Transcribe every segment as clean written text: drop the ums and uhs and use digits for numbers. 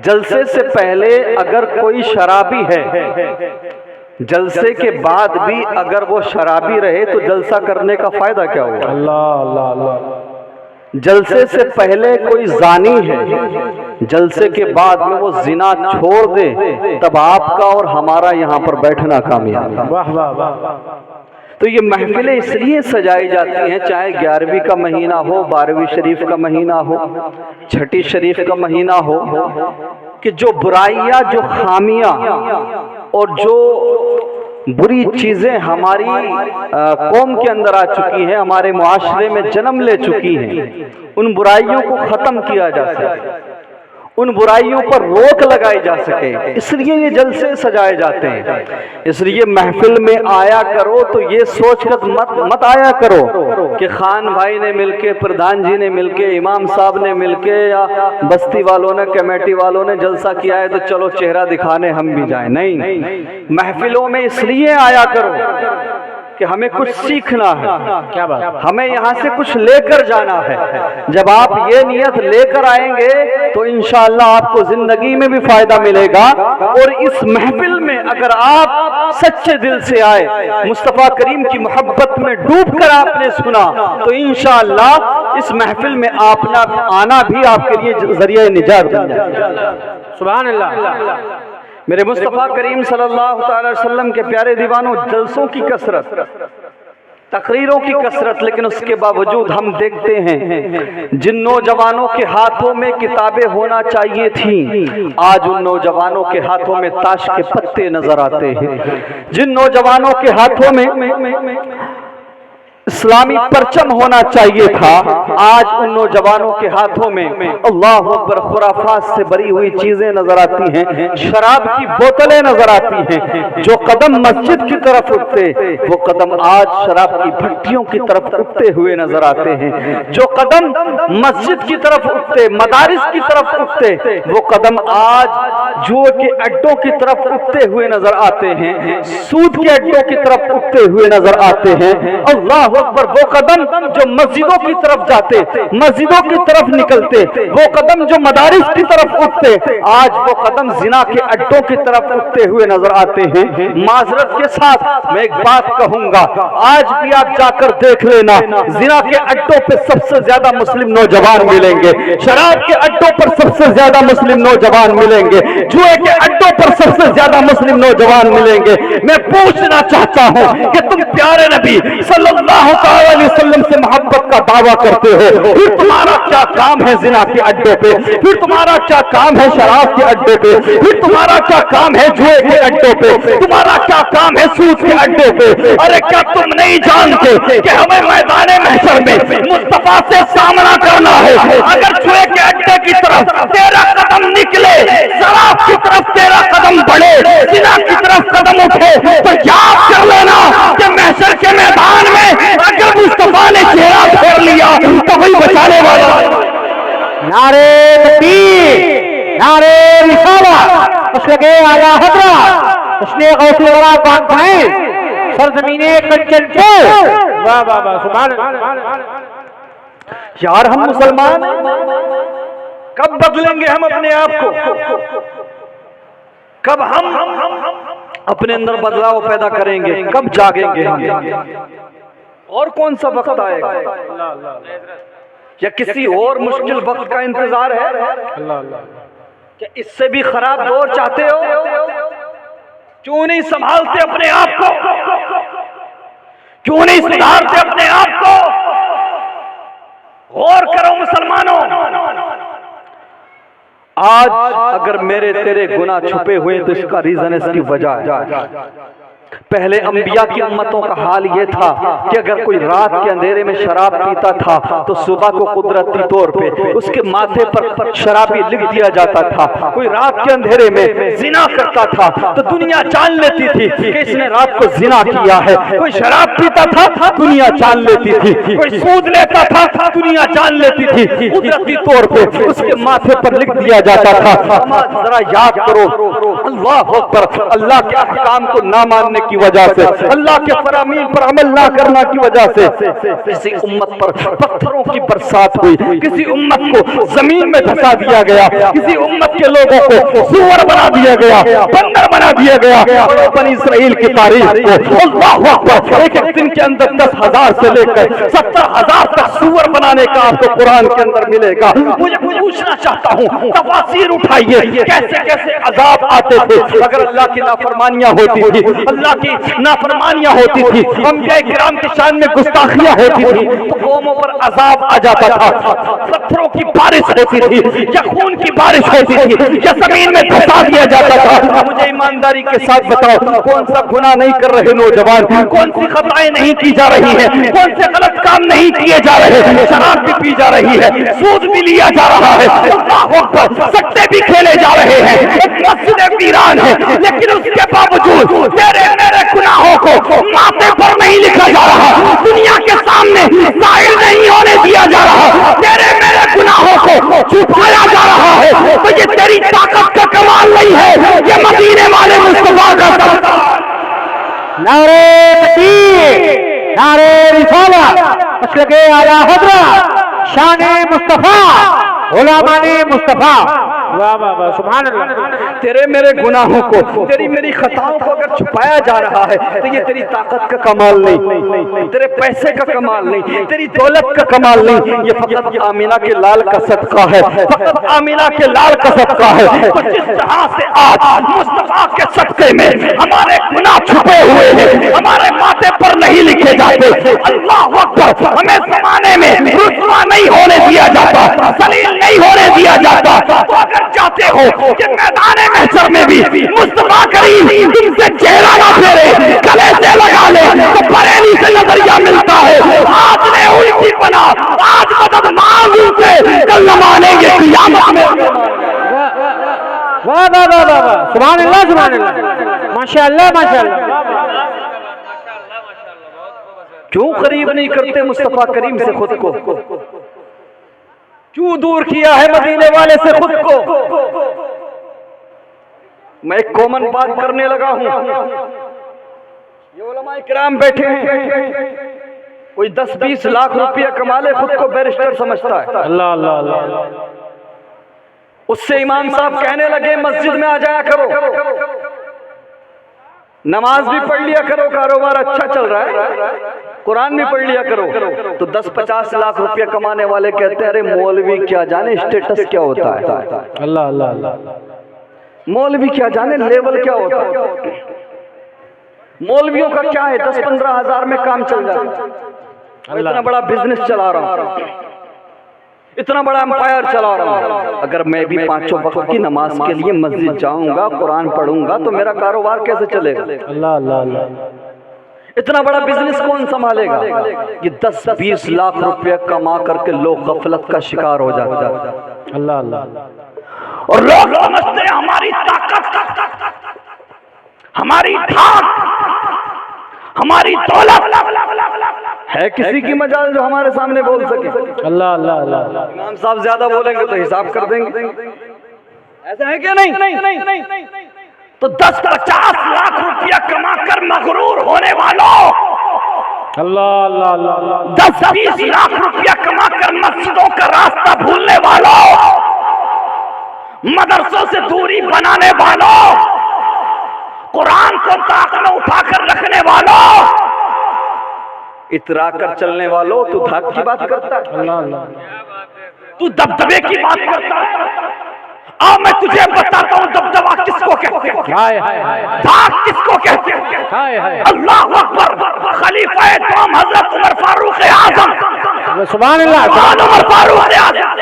جلسے سے پہلے اگر کوئی شرابی ہے، جلسے کے بعد بھی اگر وہ شرابی رہے تو جلسہ کرنے کا فائدہ کیا ہوگا؟ اللہ اللہ اللہ۔ جلسے سے پہلے کوئی زانی ہے، جلسے کے بعد میں وہ زنا چھوڑ دے، تب آپ کا اور ہمارا یہاں پر بیٹھنا کامیاب ہے۔ واہ واہ واہ۔ تو یہ محفلیں اس لیے سجائی جاتی ہیں، چاہے 11ویں کا مہینہ ہو، 12ویں شریف کا مہینہ ہو، چھٹی شریف کا مہینہ ہو، کہ جو برائیاں، جو خامیاں اور جو بری چیزیں ہماری قوم کے اندر آ چکی ہیں، ہمارے معاشرے میں جنم لے چکی ہیں، ان برائیوں کو ختم کیا جا سکے، ان برائیوں پر روک لگائی جا سکے، اس لیے یہ جلسے سجائے جاتے ہیں۔ اس لیے محفل میں آیا کرو تو یہ سوچ کر مت آیا کرو کہ خان بھائی نے مل کے، پردھان جی نے مل کے، امام صاحب نے مل کے، یا بستی والوں نے، کمیٹی والوں نے جلسہ کیا ہے تو چلو چہرہ دکھانے ہم بھی جائیں۔ نہیں، محفلوں میں اس لیے آیا کرو کہ ہمیں کچھ سیکھنا ہے، کیا بات، ہمیں یہاں سے کچھ لے کر جانا ہے۔ جب آپ یہ نیت لے کر آئیں گے تو انشاءاللہ آپ کو زندگی میں بھی فائدہ ملے گا، اور اس محفل میں اگر آپ سچے دل سے آئے، مصطفیٰ کریم کی محبت میں ڈوب کر آپ نے سنا، تو انشاءاللہ اس محفل میں آنا بھی آپ کے لیے ذریعہ نجات بن جائے گا۔ سبحان اللہ۔ میرے مصطفیٰ کریم صلی اللہ علیہ وسلم کے پیارے دیوانوں، جلسوں کی کثرت، تقریروں کی کثرت، لیکن اس کے باوجود ہم دیکھتے ہیں جن نوجوانوں کے ہاتھوں میں کتابیں ہونا چاہیے تھیں، آج ان نوجوانوں کے ہاتھوں میں تاش کے پتے نظر آتے ہیں۔ جن نوجوانوں کے ہاتھوں میں اسلامی پرچم ہونا چاہیے تھا، آج ان نوجوانوں کے ہاتھوں میں اللہ اکبر خرافات سے بری ہوئی چیزیں نظر آتی ہیں، شراب کی بوتلیں نظر آتی ہیں۔ جو قدم مسجد کی طرف اٹھتے، وہ قدم آج شراب کی بھٹیوں کی طرف اٹھتے ہوئے نظر آتے ہیں۔ جو قدم مسجد کی طرف اٹھتے، مدارس کی طرف اٹھتے، وہ قدم آج جوئے کے اڈوں کی طرف اٹھتے ہوئے نظر آتے ہیں، سود کے اڈوں کی طرف اٹھتے ہوئے نظر آتے ہیں۔ اللہ اکبر، وہ قدم جو مسجدوں کی طرف جاتے، مسجدوں کی طرف نکلتے، وہ قدم جو مدارس کی طرف اٹھتے، آج وہ قدم زنا کے اڈوں کی طرف اٹھتے ہوئے نظر آتے ہیں۔ معذرت کے ساتھ میں ایک بات کہوں گا، آج بھی آپ جا کر دیکھ لینا، زنا کے اڈوں پہ سب سے زیادہ مسلم نوجوان ملیں گے، شراب کے اڈوں پر سب سے زیادہ مسلم نوجوان ملیں گے، جوئے کے اڈوں پر سب سے زیادہ مسلم نوجوان ملیں گے۔ میں پوچھنا چاہتا ہوں کہ تم پیارے نبی صلی اللہ علیہ وسلم سے محبت کا دعویٰ کرتے ہو، پھر تمہارا کیا کام ہے زنا کے اڈے پہ؟ پھر تمہارا کیا کام ہے شراب کے اڈے پہ؟ پھر تمہارا کیا کام ہے جوئے کے اڈے پہ؟ تمہارا کیا کام ہے سود کے اڈے پہ؟ ارے کیا تم نہیں جانتے کہ ہمیں میدان محشر میں مصطفیٰ سے سامنا کرنا ہے؟ اگر جوئے کے اڈے کی طرف تیرا قدم نکلے، شراب کی طرف تیرا قدم بڑھے، زنا کی طرف قدم اٹھے، تو یاد کر لینا کہ محشر کے میدان میں اگر مصطفیٰ نے چہرہ پھیر لیا تو وہی بچانے والا۔ نعرے تکبیر، نعرے رسالت، اس لگے اعلیٰ حضرت، اس نے غوث الورا کانفرنس سرزمین کنچن پور۔ واہ واہ واہ، سبحان اللہ۔ یار ہم مسلمان کب بدلیں گے ہم اپنے آپ کو؟ کب ہم اپنے اندر بدلاؤ پیدا کریں گے؟ کب جاگیں گے ہم؟ اور کون سا وقت آئے گا؟ یا کسی اور مشکل وقت کا انتظار ہے؟ کہ اس سے بھی خراب دور چاہتے ہو؟ کیوں نہیں سنبھالتے اپنے آپ کو؟ کیوں نہیں سدھارتے اپنے آپ کو؟ غور کرو مسلمانوں، آج اگر میرے تیرے گناہ چھپے ہوئے تو اس کا ریزن، اس کی وجہ ہے، پہلے انبیاء کی امتوں کا حال یہ تھا کہ اگر کوئی رات کے اندھیرے میں شراب پیتا تھا تو صبح کو قدرتی طور پہ اس کے ماتھے پر شرابی لکھ دیا جاتا تھا۔ کوئی رات کے اندھیرے میں زنا کرتا تھا تو دنیا جان لیتی تھی کہ اس نے رات کو زنا کیا ہے۔ کوئی شراب پیتا تھا دنیا جان لیتی تھی، کوئی سود لیتا تھا دنیا جان لیتی تھی، قدرتی طور پہ اس کے ماتھے پر لکھ دیا جاتا تھا۔ ذرا یاد کرو، اللہ اکبر، اللہ کے احکام کو نہ ماننے کی وجہ سے، اللہ کے فرامین پر عمل نہ کرنا کی وجہ سے کسی امت پر پتھروں کی برسات ہوئی، کسی امت کو زمین میں دھسا دیا گیا، کسی امت کے لوگوں کو سور بنا دیا گیا، بندر بنا دیا گیا۔ اور بنی اسرائیل کی تاریخ کو اللہ اکبر ایک ایک دن کے اندر 10,000 سے لے کر 70,000 تک سور بنانے کا آپ کو قرآن کے اندر ملے گا۔ مجھے پوچھنا چاہتا ہوں، تفاسیر اٹھائیے کیسے کیسے عذاب آتے تھے اگر اللہ کی نافرمانیاں ہوتی تھی، اللہ کی نافرمانیاں ہوتی تھی، انبیاء کرام کی شان میں گستاخیاں ہوتی تھی تو قوموں پر عذاب آ جاتا تھا، پتھروں کی بارش ہوتی تھی یا خون کی بارش ہوتی تھی یا زمین میں دھسا دیا جاتا تھا۔ مجھے ایمانداری کے ساتھ بتاؤ، کون سا گناہ نہیں کر رہے نوجوان، کون سی خطائیں نہیں کی جا رہی ہیں، کون سے غلط کام نہیں کیے جا رہے، شراب بھی پی جا رہی ہے، سود بھی لیا جا رہا ہے، اللہ اکبر سکتے بھی کھیلے جا رہے ہیں، ایک مسجد ویران ہے، لیکن اس کے باوجود تیرے میرے گناہوں کو ماتھے پر نہیں لکھا جا رہا، دنیا کے سامنے ظاہر نہیں ہونے دیا جا رہا، تیرے میرے گناہوں کو چھپایا جا رہا ہے۔ تو یہ تیری طاقت کا کمال نہیں ہے، یہ مدینے والے مصطفیٰ کا نعرے تکبیر، نعرے رسالت، مسلک اعلی حضرت، شان مصطفیٰ، علماء مصطفیٰ۔ واہ واہ واہ، سبحان اللہ۔ تیرے میرے گناہوں کو، تیری میری خطاؤں کو اگر چھپایا جا رہا ہے تو یہ تیری طاقت کا کمال نہیں، تیرے پیسے کا کمال نہیں، تیری دولت کا کمال نہیں، یہ فقط آمینہ کے لال کا صدقہ ہے، فقط آمینہ کے لال کا صدقہ ہے۔ تو جس طرح سے آج مصطفیٰ کے صدقے میں ہمارے گناہ چھپے ہوئے ہیں، ہمارے ماتھے پر نہیں لکھے جاتے، اللہ اکبر، ہمیں زمانے میں رسوا نہیں ہونے دیا جاتا، ذلیل نہیں ہونے دیا جاتا۔ تو اگر چاہتے ہو کہ میدان محشر میں بھی مصطفیٰ کریم تم سے چہرہ نہ پھیرے، گلے سے لگا لے، تو بریلی سے نظریہ ملتا ہے، آج نے الٹی بنا، آج مدد مانگ ان سے، کل نہ مانیں گے قیامت میں۔ واہ واہ واہ واہ واہ، سبحان اللہ سبحان اللہ، ماشاء اللہ ماشاء اللہ۔ کیوں قریب نہیں کرتے مصطفیٰ کریم سے خود کو؟ کیوں دور کیا ہے مدینے والے سے خود کو؟ میں ایک کامن بات کرنے لگا ہوں، یہ علماء کرام بیٹھے ہیں، کوئی 10-20 لاکھ روپیہ کما لے خود کو بیرسٹر سمجھتا ہے، اللہ اللہ اللہ، اس سے امام صاحب کہنے لگے مسجد میں آ جایا کرو، نماز بھی پڑھ لیا کرو، کاروبار اچھا چل رہا ہے، قرآن بھی پڑھ لیا کرو، تو 10-50 لاکھ روپیہ کمانے والے کہتے ہیں ارے مولوی کیا جانے اسٹیٹس کیا ہوتا ہے، اللہ اللہ اللہ، مولوی کیا جانے لیول کیا ہوتا ہے، مولویوں کا کیا ہے 10-15 ہزار میں کام چل جاتا ہے، اتنا بڑا بزنس چلا رہا ہوں، اتنا بڑا امپائر چلا رہا ہوں، اگر میں بھی 5 وقت کی نماز کے لیے مسجد جاؤں گا، قرآن پڑھوں گا تو میرا کاروبار کیسے چلے گا؟ اللہ اللہ اللہ، اتنا بڑا بزنس کون سنبھالے گا؟ یہ 10-20 لاکھ روپے کما کر کے لوگ غفلت کا شکار ہو جاتے ہیں، اللہ اللہ، اور لوگ سمجھتے ہیں ہماری طاقت، ہماری دھاک، ہماری دولت ہے کسی کی مجال جو ہمارے سامنے بول سکے؟ اللہ اللہ اللہ، امام صاحب زیادہ بولیں گے تو حساب کر دیں گے، ایسا ہے کیا؟ نہیں۔ تو 10-50 لاکھ روپیہ کما کر مغرور ہونے والوں، اللہ اللہ اللہ، 10-20 لاکھ روپیہ کما کر مسجدوں کا راستہ بھولنے والوں، مدرسوں سے دوری بنانے والوں، قرآن کو طاق میں اٹھا کر رکھنے والوں، اترا کر چلنے والوں، تو دھاک کی بات کرتا ہے، اللہ اللہ، تو دبدبے کی بات کرتا ہے۔ آؤ میں تجھے بتاتا ہوں دبدبا کس کو کہتے ہیں، ہائے ہائے ہائے، دھاک کس کو کہتے ہیں۔ ہائے ہائے، اللہ اکبر، خلیفہ دوم حضرت عمر فاروق اعظم، سبحان اللہ، عمر فاروق اعظم،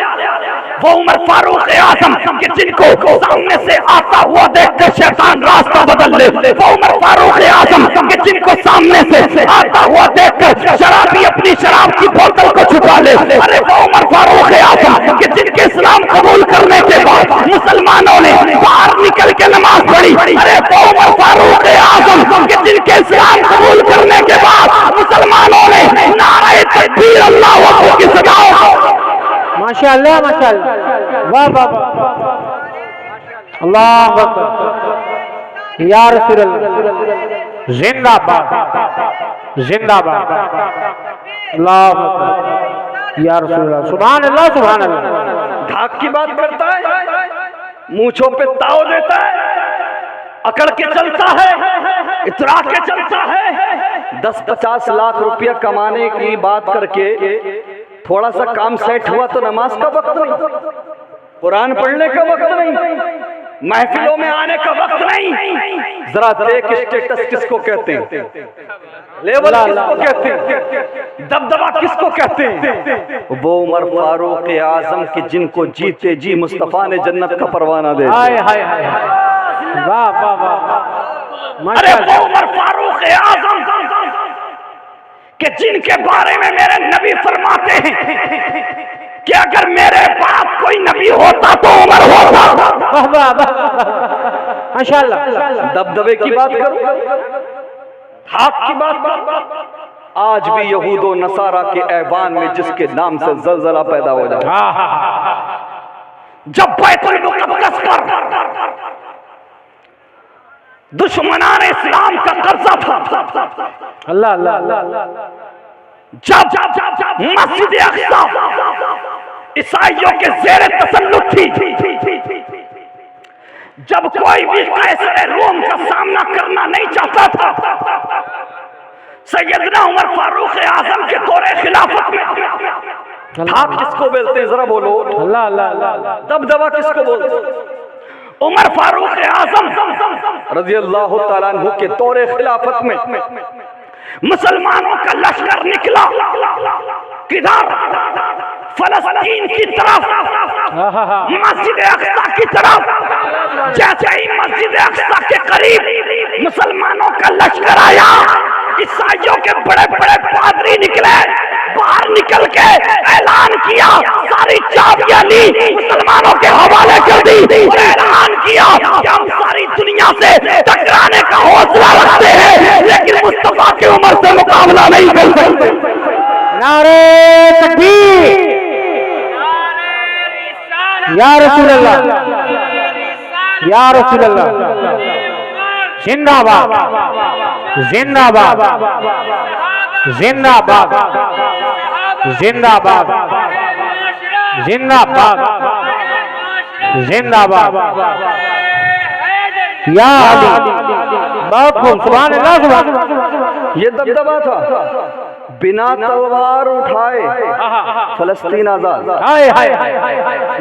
وہ عمر فاروق اعظم کہ جن کو سامنے سے آتا ہوا دیکھ کر شیطان راستہ بدل لے، وہ عمر فاروق اعظم کہ جن کو سامنے سے آتا ہوا دیکھ کر شرابی اپنی شراب کی بوتل کو چھپا لے، ارے وہ عمر فاروق اعظم کہ جن کے اسلام قبول کرنے کے بعد مسلمانوں نے باہر نکل کے نماز پڑھی، ارے وہ عمر فاروق اعظم کہ جن کے اسلام قبول کرنے کے بعد مسلمانوں نے نعرہ تکبیر اللہ اکبر کی صدا، ماشاء اللہ ماشاء اللہ، واہ واہ واہ، اللہ اکبر، یا رسول اللہ۔ زندہ باد زندہ باد اللہ اکبر یا رسول اللہ سبحان اللہ سبحان اللہ دھاک کی بات کرتا ہے مونچھوں پہ تاؤ دیتا ہے اکڑ کے چلتا ہے اترا کے چلتا ہے 10-50 لاکھ روپیہ کمانے کی بات کر کے تھوڑا سا کام سیٹ ہوا تو نماز کا وقت نہیں قرآن پڑھنے کا وقت نہیں محفلوں میں آنے کا وقت نہیں ذرا دیکھ اسٹیٹس کس کو کہتے ہیں لیول کس کو کہتے ہیں دبدبا کس کو کہتے ہیں وہ عمر فاروق اعظم کی جن کو جیتے جی مصطفیٰ نے جنت کا پروانہ دے دیا واہ واہ واہ ارے وہ عمر فاروق اعظم کہ جن کے بارے میں میرے نبی فرماتے ہیں کہ اگر میرے باپ کوئی نبی ہوتا تو عمر ہوتا ماشاءاللہ دبدبے کی بات کرو حق کی بات کرو آج بھی یہود و نصارہ کے ایوان میں جس کے نام سے زلزلہ پیدا ہو جائے جب بیت المقدس پر دشمنان اسلام کا قبضہ تھا اللہ اللہ جب مسجد اقصی عیسائیوں کے زیر تسلط تھی جب کوئی بھی قیصر روم کا سامنا کرنا نہیں چاہتا تھا سیدنا عمر فاروق اعظم کے دور خلافت میں دھاک کس کو بولتے ہیں ذرا بولو اللہ اللہ دبدبا کس کو بولتے ہیں عمر فاروق اعظم رضی اللہ تعالیٰ عنہ کے دور خلافت میں مسلمانوں کا لشکر نکلا کدھر فلسطین کی طرف مسجد اقصی کی طرف جیسے ہی مسجد اقصی کے قریب مسلمانوں کا لشکر آیا عیسائیوں کے بڑے بڑے پادری نکلے باہر نکل کے اعلان کیا ساری چابیاں لی مسلمانوں کے حوالے کر دی اور اعلان کیا کہ ہم ساری دنیا سے ٹکرانے کا حوصلہ رکھتے ہیں لیکن مصطفیٰ کی عمر سے مقابلہ نہیں کر سکتے نعرہ تکبیر یا رسول اللہ یا رسول اللہ زندہ باد زندہ باد زندہ باد زندہ باد زندہ باد زندہ باد یا علی بہت خوب سبحان اللہ سبحان اللہ یہ دبدبا تھا بنا تلوار اٹھائے فلسطین آزاد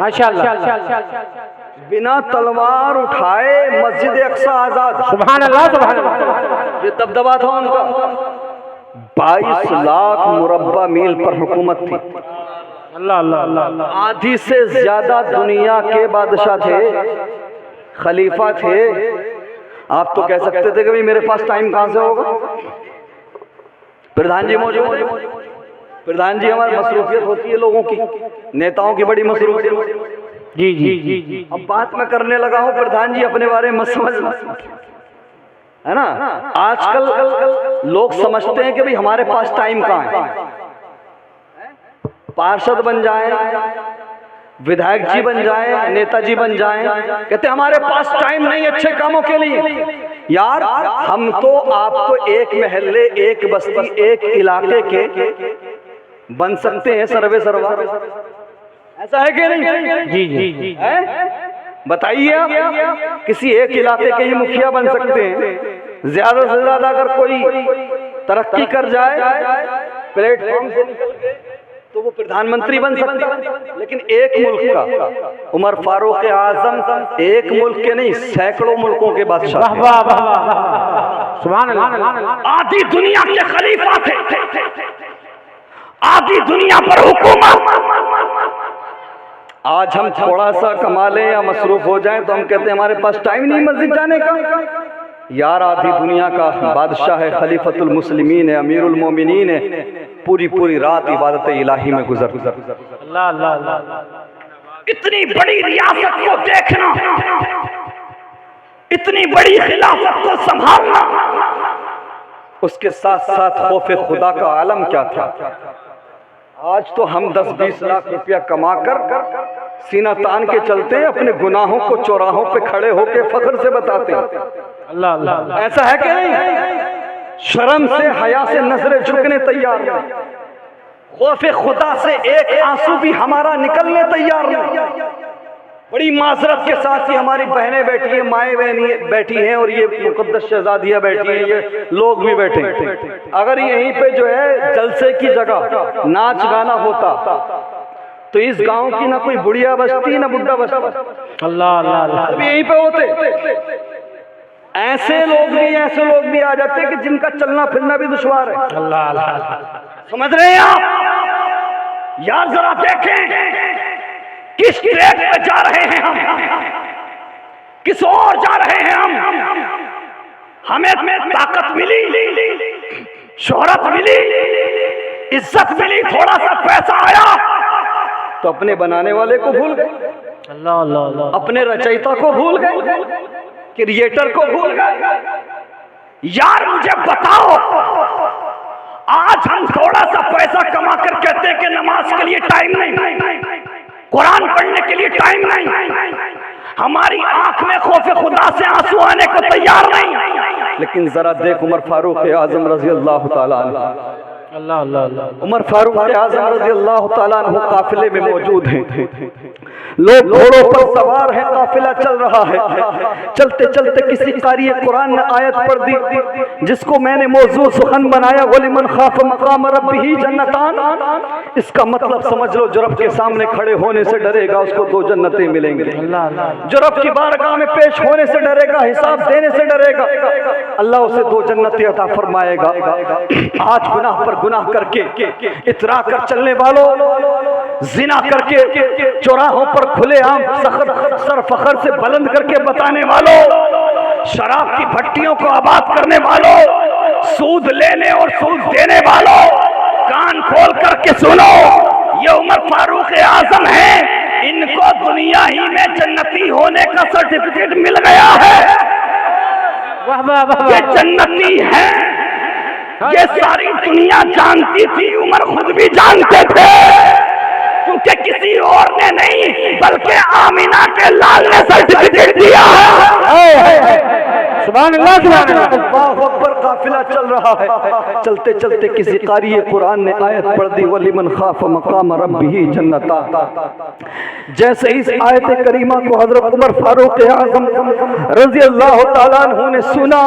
ماشاءاللہ بنا تلوار اٹھائے مسجد اقصی آزاد سبحان اللہ سبحان اللہ یہ دبدبا تھا ان کا 22 لاکھ مربع میل پر حکومت تھی اللہ اللہ اللہ آدھی سے زیادہ دنیا کے بادشاہ تھے خلیفہ تھے آپ تو کہہ سکتے تھے کہ بھی میرے پاس ٹائم کہاں سے ہوگا پردھان جی موجود پردھان جی ہماری مصروفیت ہوتی ہے لوگوں کی نیتاؤں کی بڑی مصروفیت جی جی جی جی اب بات میں کرنے لگا ہوں پردھان جی اپنے بارے میں سمجھ ہے نا آج کل لوگ سمجھتے ہیں کہ بھی ہمارے پاس ٹائم کہاں ہے پارشد بن جائیں ودھائک جی بن جائیں نیتا جی بن جائیں کہتے ہیں ہمارے پاس ٹائم نہیں اچھے کاموں کے لیے یار ہم تو آپ کو ایک محلے ایک بستی ایک علاقے کے بن سکتے ہیں سروے سروا ایسا ہے کہ نہیں جی جی جی بتائیے آپ کسی ایک علاقے کے ہی مکھیا بن سکتے ہیں زیادہ سے زیادہ اگر کوئی ترقی کر جائے پلیٹ فارم سے نکل کے تو وہ پردھان منتری بن سکتا ہے لیکن ایک ملک کا عمر فاروق اعظم ایک ملک کے نہیں سینکڑوں ملکوں کے بادشاہ سبحان اللہ آدھی دنیا کے خلیفہ تھے آدھی دنیا پر حکومت آج ہم تھوڑا سا کما لیں یا مصروف ہو جائیں تو ہم کہتے ہیں ہمارے پاس ٹائم نہیں مسجد جانے کا یار آدھی دنیا کا بادشاہ ہے خلیفۃ المسلمین ہے امیر المومنین ہے پوری رات عبادت الہی میں گزر اللہ اللہ اتنی بڑی ریاست کو دیکھنا اتنی بڑی خلافت کو سنبھالنا اس کے ساتھ ساتھ خوف خدا کا عالم کیا تھا آج تو ہم 10-20 لاکھ روپیہ کما کر سینہ تان کے چلتے ہیں اپنے گناہوں کو چوراہوں پہ کھڑے ہو کے فخر سے بتاتے ہیں اللہ اللہ ایسا ہے کہ نہیں شرم سے حیا سے نظریں جھکنے تیار نہیں، خوف خدا سے ایک آنسو بھی ہمارا نکلنے تیار نہیں۔ بڑی معذرت کے ساتھ ہی ہماری بہنیں بیٹھی ہیں، مائیں بیٹھی ہیں، اور یہ مقدس شہزادیاں بیٹھی ہیں، یہ لوگ بھی بیٹھے ہیں۔ اگر یہیں پہ جو ہے جلسے کی جگہ ناچ گانا ہوتا تو اس گاؤں کی نہ کوئی بڑھیا بستی نہ بڈھا بستی، اللہ اللہ اللہ، اب یہیں پہ ہوتے۔ ایسے لوگ بھی آ جاتے کہ جن کا چلنا پھرنا بھی دشوار ہے۔ اللہ اللہ، سمجھ رہے ہیں آپ؟ یار ذرا دیکھیں کس ٹریک پہ جا رہے ہیں ہم، کس اور جا رہے ہیں ہم۔ ہمیں طاقت ملی، شہرت ملی، عزت ملی، تھوڑا سا پیسہ آیا تو اپنے بنانے والے کو بھول گئے، اللہ اللہ اللہ، اپنے رچیتا کو بھول گئے، کریٹر کو بھول گئے۔ یار مجھے بتاؤ، آج ہم تھوڑا سا پیسہ کما کر کہتے ہیں کہ نماز کے لیے ٹائم نہیں، قرآن پڑھنے کے لیے ٹائم نہیں، ہماری آنکھ میں خوف خدا سے آنسو آنے کو تیار نہیں۔ لیکن ذرا دیکھ عمر فاروق اعظم رضی اللہ تعالیٰ عنہ، اللہ اللہ اللہ، عمر فاروق اعظم رضی اللہ تعالیٰ عنہ قافلے میں موجود ہیں، لوگ گھوڑوں پر سوار ہیں، قافلہ چل رہا ہے، چلتے چلتے کسی قاری قرآن نے آیت پڑھ دی جس کو میں نے موضوع سخن بنایا، وَلِمَنْ خَافَ مَقَامَ رَبِّهِ جَنَّتَانِ۔ اس کا مطلب سمجھ لو، جو رب کے سامنے کھڑے ہونے سے ڈرے گا اس کو 2 جنتیں ملیں گے، اللہ اللہ، جو رب کی بارگاہ میں پیش ہونے سے ڈرے گا، حساب دینے سے ڈرے گا، اللہ اسے 2 جنتیں عطا فرمائے گا۔ آج گناہ پر گناہ کر کے اترا کر چلنے والوں، زنا کر کے چوراہوں پر کھلے عام سر فخر سے بلند کر کے بتانے والوں، شراب کی بھٹیوں کو آباد کرنے والوں، سود لینے اور سود دینے والوں، کان کھول کر کے سنو، یہ عمر فاروق اعظم ہیں، ان کو دنیا ہی میں جنتی ہونے کا سرٹیفکیٹ مل گیا ہے، واہ واہ واہ، یہ جنتی ہیں، یہ ساری دنیا جانتی تھی، عمر خود بھی جانتے تھے، کیونکہ کسی اور نے نہیں بلکہ آمینہ کے لال نے سرٹیفکیٹ دیا ہے۔ سبحان اللہ سبحان اللہ، اللہ اکبر، قافلہ چل رہا ہے، چلتے چلتے کسی قاری قرآن نے آیت پڑھ دی، وَلِمَنْ خَافَ مَقَامَ رَبِّهِ جَنَّتَانِ۔ جیسے اس آیت کریمہ کو حضرت عمر فاروق اعظم رضی اللہ تعالیٰ عنہ نے سنا،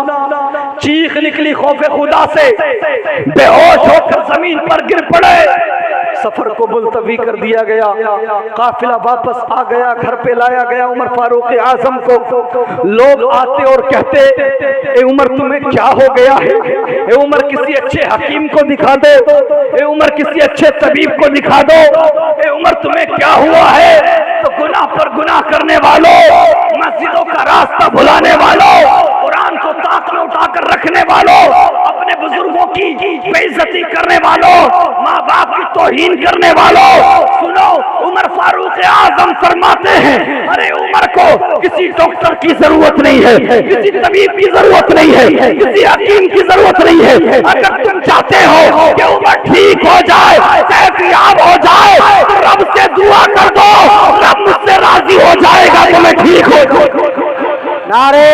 چیخ نکلی خوف خدا سے، بے ہوش ہو کر زمین پر گر پڑے، سفر کو ملتوی کر دیا گیا، قافلہ واپس آ گیا، گھر پہ لایا گیا عمر فاروق اعظم کو۔ لوگ آتے اور کہتے، اے عمر تمہیں کیا ہو گیا ہے؟ اے عمر کسی اچھے حکیم کو دکھا دو، اے عمر کسی اچھے طبیب کو دکھا دو، اے عمر تمہیں کیا ہوا ہے؟ تو گناہ پر گناہ کرنے والوں، مسجدوں کا راستہ بھلانے والوں، قرآن کو طاق میں اٹھا کر رکھنے والوں، اپنے بزرگوں کی بے عزتی کرنے والوں، ماں باپ کی توہین کرنے والوں، سنو، عمر فاروق اعظم فرماتے ہیں، ارے عمر کو کسی ڈاکٹر کی ضرورت نہیں ہے، کسی طبیب کی ضرورت نہیں ہے، کسی حکیم کی ضرورت نہیں ہے، اگر تم چاہتے ہو کہ عمر ٹھیک ہو جائے، صحت یاب ہو جائے، تو رب سے دعا کر دو، رب مجھ سے راضی ہو جائے گا تو میں ٹھیک ہو جاؤں۔ نعرے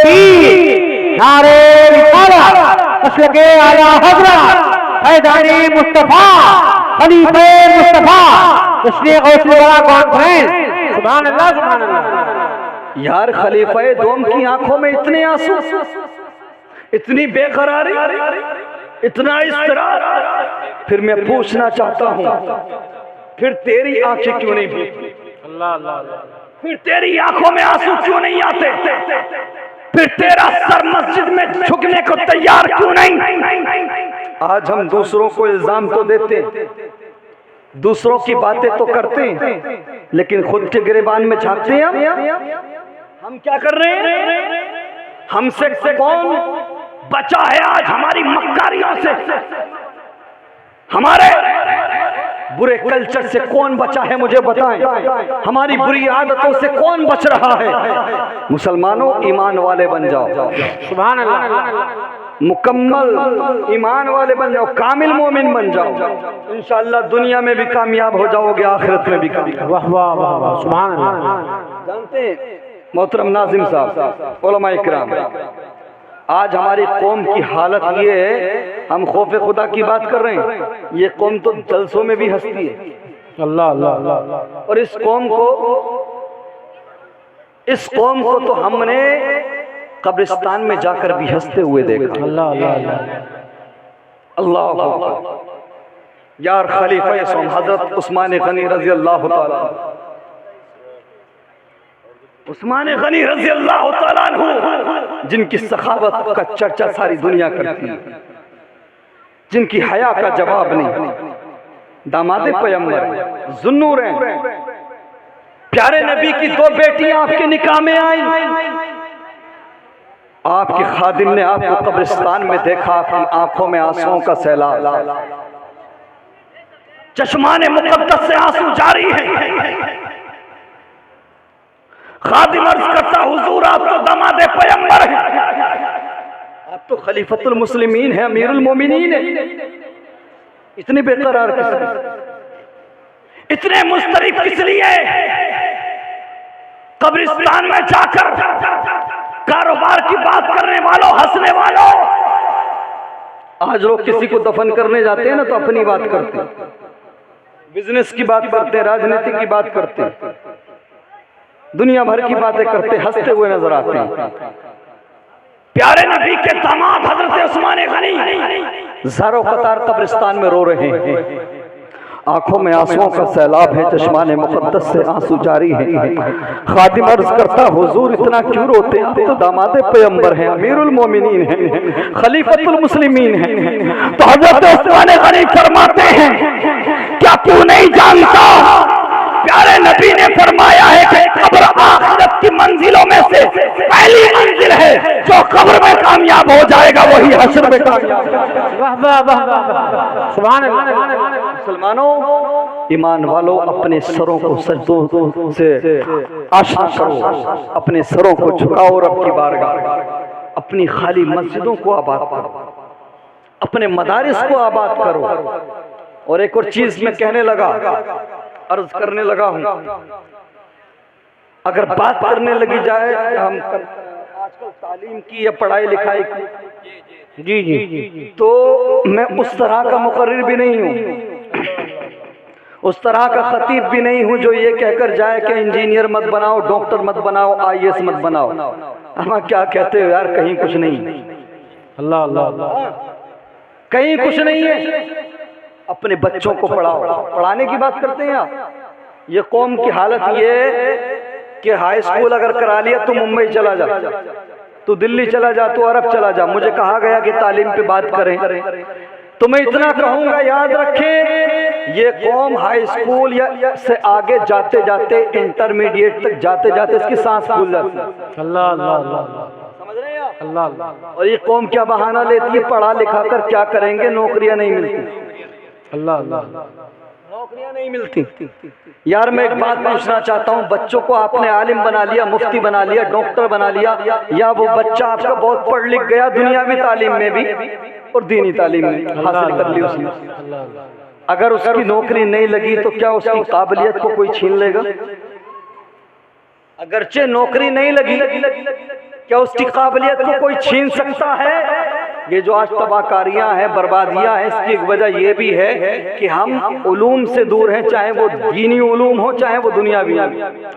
تکبیر، نعرے رسالت، مسلک اعلیٰ حضرت فیضان مصطفیٰ خلیفہ مصطفیٰ تشریق غوث الورا کانفرنس، سبحان اللہ سبحان اللہ۔ یار خلیفہ دوم کی آنکھوں میں اتنے آنسو، اتنی بے قراری، اتنا اضطراب، پھر میں پوچھنا چاہتا ہوں، پھر تیری آنکھیں کیوں نہیں بھیگتی؟ اللہ اللہ اللہ، پھر تیری آنکھوں میں آنسو کیوں نہیں آتے؟ پھر تیرا سر مسجد میں جھکنے کو تیار کیوں نہیں؟ آج ہم دوسروں کو الزام تو دیتے، دوسروں کی باتیں تو کرتے ہیں، لیکن خود کے گریبان میں جھانکتے ہیں ہم کیا کر رہے ہیں؟ ہم سے کون بچا ہے آج ہماری مکاریوں سے؟ ہمارے برے کلچر سے کون بچا ہے مجھے بتائیں، ہماری بری عادتوں سے کون بچ رہا ہے؟ مسلمانوں ایمان والے بن جاؤ، سبحان اللہ، مکمل ایمان والے بن جاؤ، کامل مومن بن جاؤ، انشاءاللہ دنیا میں بھی کامیاب ہو جاؤ گے، آخرت میں بھی کامیاب۔ واہ واہ واہ واہ، سبحان اللہ۔ جانتے ہیں محترم ناظم صاحب، علماء اکرام، آج ہماری قوم کی حالت یہ ہے، ہم خوف خدا کی بات کر رہے ہیں، یہ قوم تو جلسوں میں بھی ہنستی ہے۔ اللہ اللہ اللہ، اور اس قوم کو تو ہم نے قبرستان میں جا کر بھی ہنستے ہوئے دیکھا۔ اللہ اللہ اللہ، اللہ اکبر۔ یار خلیفہ سوم حضرت عثمان غنی رضی اللہ تعالیٰ، عثمان غنی رضی اللہ تعالیٰ عنہ، جن کی سخاوت کا چرچا ساری دنیا کرتی ہے، جن کی حیا کا جواب نہیں، داماد پیغمبر ذوالنور ہیں، پیارے نبی کی 2 بیٹیاں آپ کے نکاح میں آئیں، آپ کے خادم نے آپ کو قبرستان میں دیکھا، آپ کی آنکھوں میں آنسوؤں کا سیلاب، چشمان مقدس سے آنسو جاری ہیں۔ خادم عرض کرتا حضور آپ تو داماد پیغمبر ہیں، آپ تو خلیفۃ المسلمین ہیں، امیر المومنین ہیں، اتنے بے قرار کس لیے، اتنے مضطرب کس لیے؟ قبرستان میں جا کر کاروبار کی بات کرنے والوں، ہنسنے والوں، آج لوگ کسی کو دفن کرنے جاتے ہیں نا تو اپنی بات کرتے ہیں، بزنس کی بات کرتے ہیں، راجنیتی کی بات کرتے ہیں، دنیا بھر کی باتیں کرتے، ہنستے ہوئے نظر آتے ہیں۔ پیارے نبی کے داماد حضرت عثمان غنی زاروں قطار قبرستان میں رو رہے ہیں، آنکھوں میں آنسوؤں کا سیلاب ہے، چشمان مقدس سے آنسو جاری ہیں۔ خادم عرض کرتا حضور اتنا کیوں روتے ہیں؟ آپ تو داماد پیغمبر ہیں، امیر المومنین ہیں، خلیفۃ المسلمین ہیں۔ تو حضرت عثمان غنی فرماتے ہیں کیا تو نہیں جانتا پیارے نبی نے فرمایا ہے کہ قبر آخرت کی منزلوں میں سے پہلی منزل ہے، جو قبر میں کامیاب ہو جائے گا وہی حشر میں کامیاب ہوگا۔ سبحان اللہ۔ مسلمانوں، ایمان والوں، اپنے سروں کو سجدوں سے آشنا کرو، اپنے سروں کو جھکاؤ رب کی بارگاہ، اپنی خالی مسجدوں کو آباد کرو، اپنے مدارس کو آباد کرو۔ اور ایک اور چیز میں کہنے لگا، عرض کرنے لگا ہوں، اگر بات کرنے لگی جائے ہم آج کل تعلیم کی یا پڑھائی لکھائی کی، جی جی، تو میں اس طرح کا مقرر بھی نہیں ہوں، اس طرح کا خطیب بھی نہیں ہوں جو یہ کہہ کر جائے کہ انجینئر مت بناؤ، ڈاکٹر مت بناؤ، IAS مت بناؤ۔ ہم کیا کہتے ہو یار، کہیں کچھ نہیں، اللہ اللہ، کہیں کچھ نہیں ہے۔ اپنے بچوں کو پڑھاؤ، پڑھانے کی بات کرتے ہیں آپ۔ یہ قوم کی حالت یہ ہے کہ ہائی سکول اگر کرا لیا تو ممبئی چلا جا، تو دلی چلا جا، تو عرب چلا جا۔ مجھے کہا گیا کہ تعلیم پہ بات کریں، تو میں اتنا کہوں گا، یاد رکھیں یہ قوم ہائی سکول یا سے آگے جاتے جاتے انٹرمیڈیٹ تک جاتے جاتے اس کی سانس پھول جاتی ہے۔ اللہ اللہ، سمجھ رہے ہیں آپ؟ اللہ اللہ، اور یہ قوم کیا بہانہ لیتی ہے، پڑھا لکھا کر کیا کریں گے، نوکریاں نہیں ملتی، اللہ اللہ، نوکریاں نہیں ملتی۔ یار میں ایک بات پوچھنا چاہتا ہوں، بچوں کو آپ نے عالم بنا لیا، مفتی بنا لیا، ڈاکٹر بنا لیا، یا وہ بچہ آپ کا بہت پڑھ لکھ گیا، دنیاوی تعلیم میں بھی اور دینی تعلیم میں حاصل کر لی اس نے، اگر اس کی نوکری نہیں لگی تو کیا اس کی قابلیت کو کوئی چھین لے گا؟ اگرچہ نوکری نہیں لگی، کیا اس کی قابلیت کو کوئی چھین سکتا ہے؟ یہ جو آج تباہ کاریاں ہیں، بربادیاں ہیں، اس کی ایک وجہ یہ بھی ہے کہ ہم علوم سے دور ہیں، چاہے وہ دینی علوم ہو چاہے وہ دنیاوی ہو۔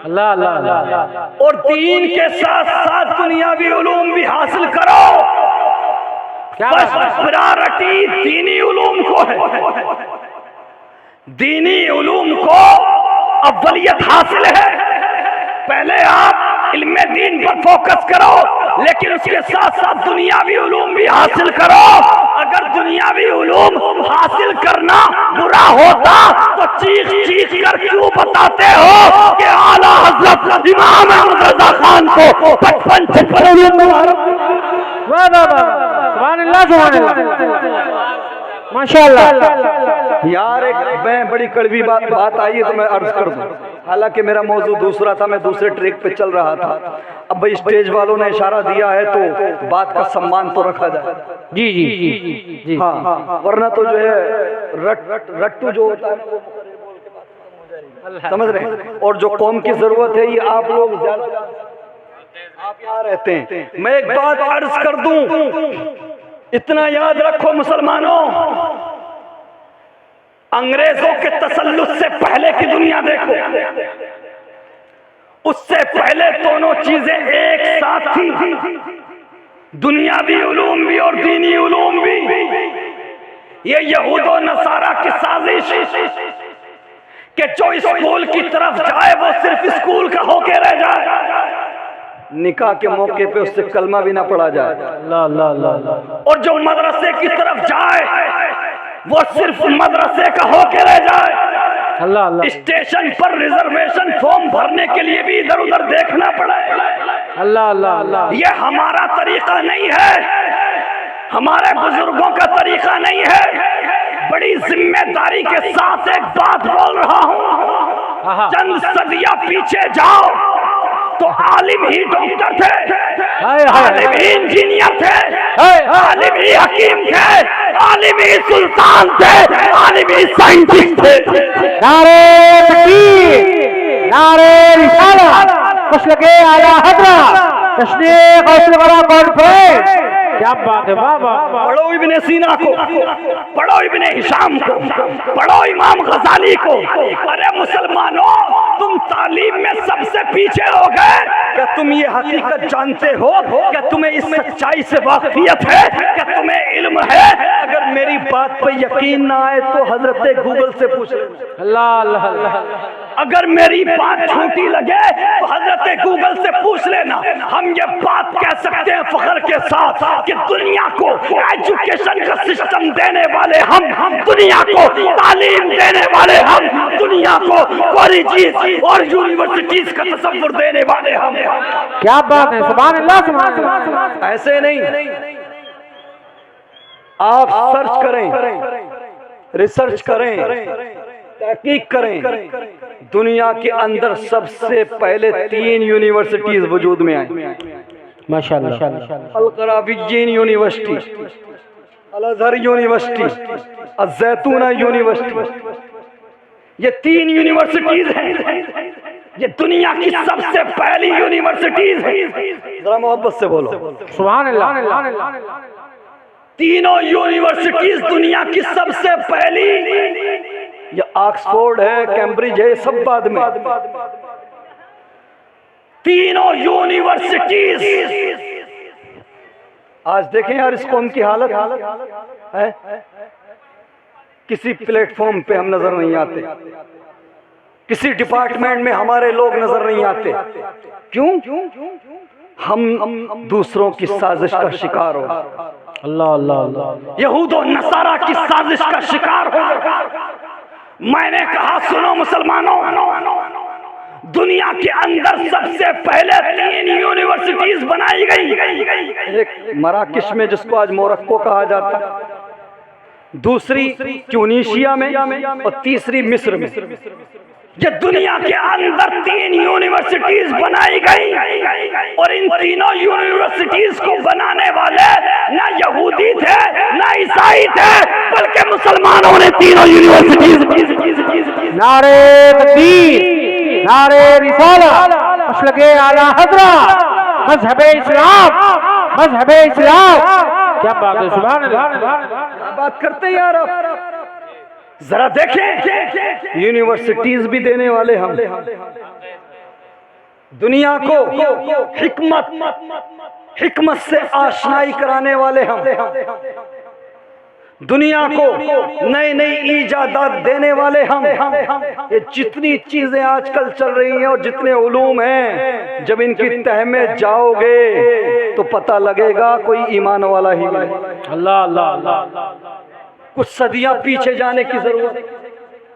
اللہ اللہ، اور دین کے ساتھ ساتھ دنیاوی علوم بھی حاصل کرو، بس پرائرٹی دینی علوم کو ہے، دینی علوم کو اولیت حاصل ہے۔ پہلے آپ علم دین پر فوکس کرو، لیکن اس کے ساتھ ساتھ دنیاوی علوم بھی حاصل کرو۔ اگر دنیاوی علوم حاصل کرنا برا ہوتا تو چیخ چیخ کر کیوں بتاتے ہو کہ اعلیٰ حضرت امام احمد رضا خان کو 55 علوم سبحان اللہ، سبحان اللہ، ماشاءاللہ۔ یار ایک میں بڑی کڑوی بات آئی ہے تو میں عرض کر دوں، حالانکہ میرا موضوع دوسرا تھا، میں دوسرے ٹریک پہ چل رہا تھا۔ اب بھائی اسٹیج والوں نے اشارہ دیا ہے تو بات کا سمان تو رکھا جائے، جی جی جی جی، ہاں، ورنہ تو جو ہے رٹو جو ہوتا ہے وہ مقرر بول کے بات ختم ہو جائے گی، سمجھ رہے ہیں؟ اور جو قوم کی ضرورت ہے یہ آپ لوگ زیادہ آپ یہاں رہتے ہیں. میں ایک بات عرض کر دوں، اتنا یاد رکھو مسلمانوں، انگریزوں کے تسلط سے پہلے کی دنیا دیکھو، اس سے پہلے دونوں چیزیں ایک ساتھ تھیں، دنیاوی علوم بھی اور دینی علوم بھی. یہ یہود و نصارہ کی سازش کہ جو اسکول کی طرف جائے وہ صرف اسکول کا ہو کے رہ جائے، نکاح کے موقع پہ اس سے کلمہ بھی نہ پڑھا جائے، اور جو مدرسے کی طرف جائے وہ صرف مدرسے کا ہو کے رہ جائے، اسٹیشن پر ریزرویشن فارم بھرنے کے لیے بھی ادھر ادھر دیکھنا پڑے. یہ ہمارا طریقہ نہیں ہے، ہمارے بزرگوں کا طریقہ نہیں ہے. بڑی ذمہ داری کے ساتھ ایک بات بول رہا ہوں، چند صدیاں پیچھے جاؤ تو عالم ہی ڈاکٹر تھے، عالم ہی انجینئر تھے، عالم ہی حکیم تھے، عالم ہی سلطان تھے، عالم ہی سائنٹسٹ تھے. نعرہ تکبیر، نعرہ رسالت، مسلک اعلیٰ حضرت، تشریح غوث الورا کانفرنس. کیا بات ہے، واہ واہ. پڑھو ابن سینا کو، پڑھو ابن ہشام کو، پڑھو امام غزالی کو. ارے مسلمانوں، تم تعلیم میں سب سے پیچھے ہو گئے. کیا تم یہ حقیقت جانتے ہو؟ کیا تمہیں اس سچائی سے واقفیت ہے؟ کیا تمہیں علم ہے؟ اگر میری بات پہ یقین نہ آئے تو حضرت گوگل سے پوچھ لینا. اللہ اللہ اللہ. اگر میری بات جھوٹی لگے تو حضرت گوگل سے پوچھ لینا. ہم یہ بات کہہ سکتے ہیں فخر کے ساتھ کہ دنیا کو ایجوکیشن کا سسٹم دینے والے ہم، دنیا کو تعلیم دینے والے ہم، دنیا کو کالجز اور یونیورسٹیز کا تصور دینے والے ہم. کیا بات ہے، سبحان اللہ سبحان اللہ. ایسے نہیں، آپ سرچ کریں، ریسرچ کریں، تحقیق کریں. دنیا کے اندر سب سے پہلے 3 یونیورسٹیز وجود میں آئیں. ماشاءاللہ. القرابیین یونیورسٹی، الازہر یونیورسٹی، الزیتونہ یونیورسٹی. یہ 3 یونیورسٹیز ہیں، یہ دنیا کی سب سے پہلی یونیورسٹیز ہیں. ذرا محبت سے بولو سبحان اللہ. تینوں یونیورسٹیز دنیا کی سب سے پہلی. یہ آکسفورڈ ہے، کیمبرج ہے، سب بعد میں. تینوں یونیورسٹیز. آج دیکھیں یار اس قوم کی حالت ہے، کسی پلیٹ فارم پہ ہم نظر نہیں آتے، کسی ڈپارٹمنٹ میں ہمارے لوگ نظر نہیں آتے. کیوں؟ ہم دوسروں کی سازش کا شکار ہو. اللہ اللہ اللہ. یہود و نصارہ کی سازش کا شکار ہو. میں نے کہا سنو مسلمانوں، دنیا کے اندر سب سے پہلے 3 یونیورسٹیز بنائی گئی. ایک مراکش میں جس کو آج موروکو کہا جاتا ہے، دوسری ٹیونیشیا میں، اور تیسری مصر میں. یہ دنیا کے اندر 3 یونیورسٹیز بنائی گئی، اور ان تینوں یونیورسٹیز کو بنانے والے نہ یہودی تھے نہ عیسائی تھے، بلکہ مسلمانوں نے تینوں یونیورسٹیز. نعرہ تکبیر، نعرہ رسالت، مسلک اعلیٰ حضرت، مذہب اسلام، مذہب اسلام. کیا بات ہے، سبحان اللہ. بات کرتے ہیں یار. ذرا دیکھیں، یونیورسٹیز بھی دینے والے ہم، دنیا کو حکمت سے آشنائی کرانے والے ہم، دنیا کو نئی نئی ایجادات دینے والے ہم. یہ جتنی چیزیں آج کل چل رہی ہیں اور جتنے علوم ہیں، جب ان کی تہ میں جاؤ گے تو پتہ لگے گا کوئی ایمان والا ہی نہیں. اللہ اللہ اللہ. کچھ صدیاں پیچھے جانے کی ضرورت.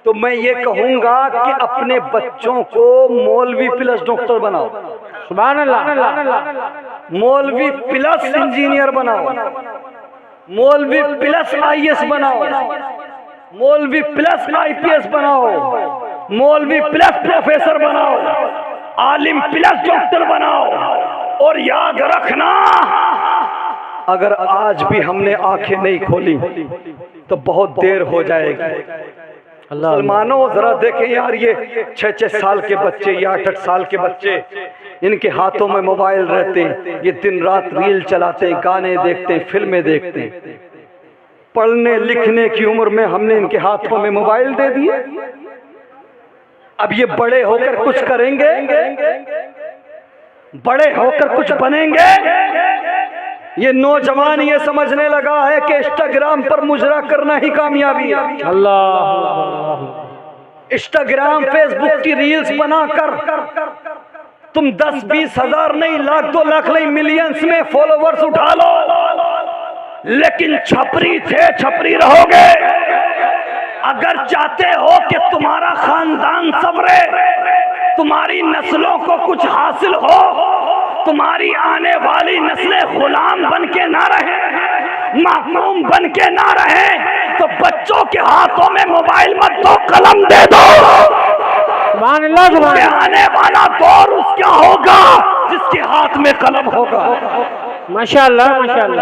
تو میں یہ کہوں گا کہ اپنے بچوں کو مولوی پلس ڈاکٹر بناؤ، سبحان اللہ. مولوی پلس انجینئر بناؤ، مولوی پلس IAS بناؤ، مولوی پلس IPS بناؤ، مولوی پلس پروفیسر بناؤ، عالم پلس ڈاکٹر بناؤ. اور یاد رکھنا، اگر آج بھی ہم نے آنکھیں نہیں کھولی تو بہت دیر ہو جائے گی. مسلمانوں ذرا دیکھیں یار، یہ 6-6 سال کے بچے یا 8-8 سال کے بچے، ان کے ہاتھوں میں موبائل رہتے ہیں، یہ دن رات ریل چلاتے ہیں، گانے دیکھتے ہیں، فلمیں دیکھتے ہیں۔ پڑھنے لکھنے کی عمر میں ہم نے ان کے ہاتھوں میں موبائل دے دیے۔ اب یہ بڑے ہو کر کچھ کریں گے، بڑے ہو کر کچھ بنیں گے؟ یہ نوجوان یہ سمجھنے لگا ہے کہ انسٹاگرام پر مجرا کرنا ہی کامیابی ہے۔ اللہ، انسٹاگرام فیس بک کی ریلز بنا کر تم 10-20 ہزار نہیں، لاکھ 2 لاکھ نہیں، ملینز میں فالوورز اٹھا لو، لیکن چھپری تھے چھپری رہو گے۔ اگر چاہتے ہو کہ تمہارا خاندان سنورے، تمہاری نسلوں کو کچھ حاصل ہو، تمہاری آنے والی نسلیں غلام بن کے نہ رہیں، محکوم بن کے نہ رہیں، تو بچوں کے ہاتھوں میں موبائل مت دو، قلم دے دو۔ سبحان اللہ، سبحان اللہ۔ آنے والا دور اس کا ہوگا جس کے ہاتھ میں قلم ہوگا۔ ماشاءاللہ، ماشاءاللہ۔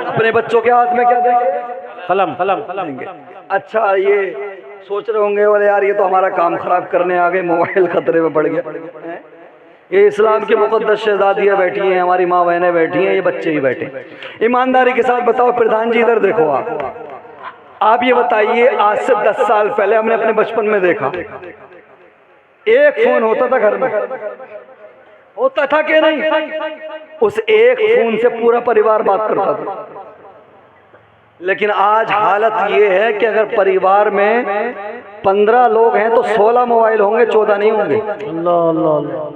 اپنے بچوں کے ہاتھ میں کیا دیں گے؟ قلم، قلم، قلم۔ اچھا، یہ سوچ رہے ہوں گے بولے یار یہ تو ہمارا کام خراب کرنے آگے، موبائل خطرے میں پڑ گیا۔ یہ اسلام کی مقدس شہزادیاں بیٹھی ہیں، ہماری ماں بہنیں بیٹھی ہیں، یہ بچے ہی بیٹھے۔ ایمانداری کے ساتھ بتاؤ پردھان جی، ادھر دیکھو آپ یہ بتائیے، آج سے 10 سال پہلے ہم نے اپنے بچپن میں دیکھا ایک فون ہوتا تھا گھر میں، ہوتا تھا کہ نہیں؟ اس ایک فون سے پورا پریوار بات کرتا تھا۔ لیکن آج حالت یہ ہے کہ اگر پریوار میں 15 لوگ ہیں تو 16 موبائل ہوں گے، 14 نہیں ہوں گے۔ اللہ، اللہ، اللہ۔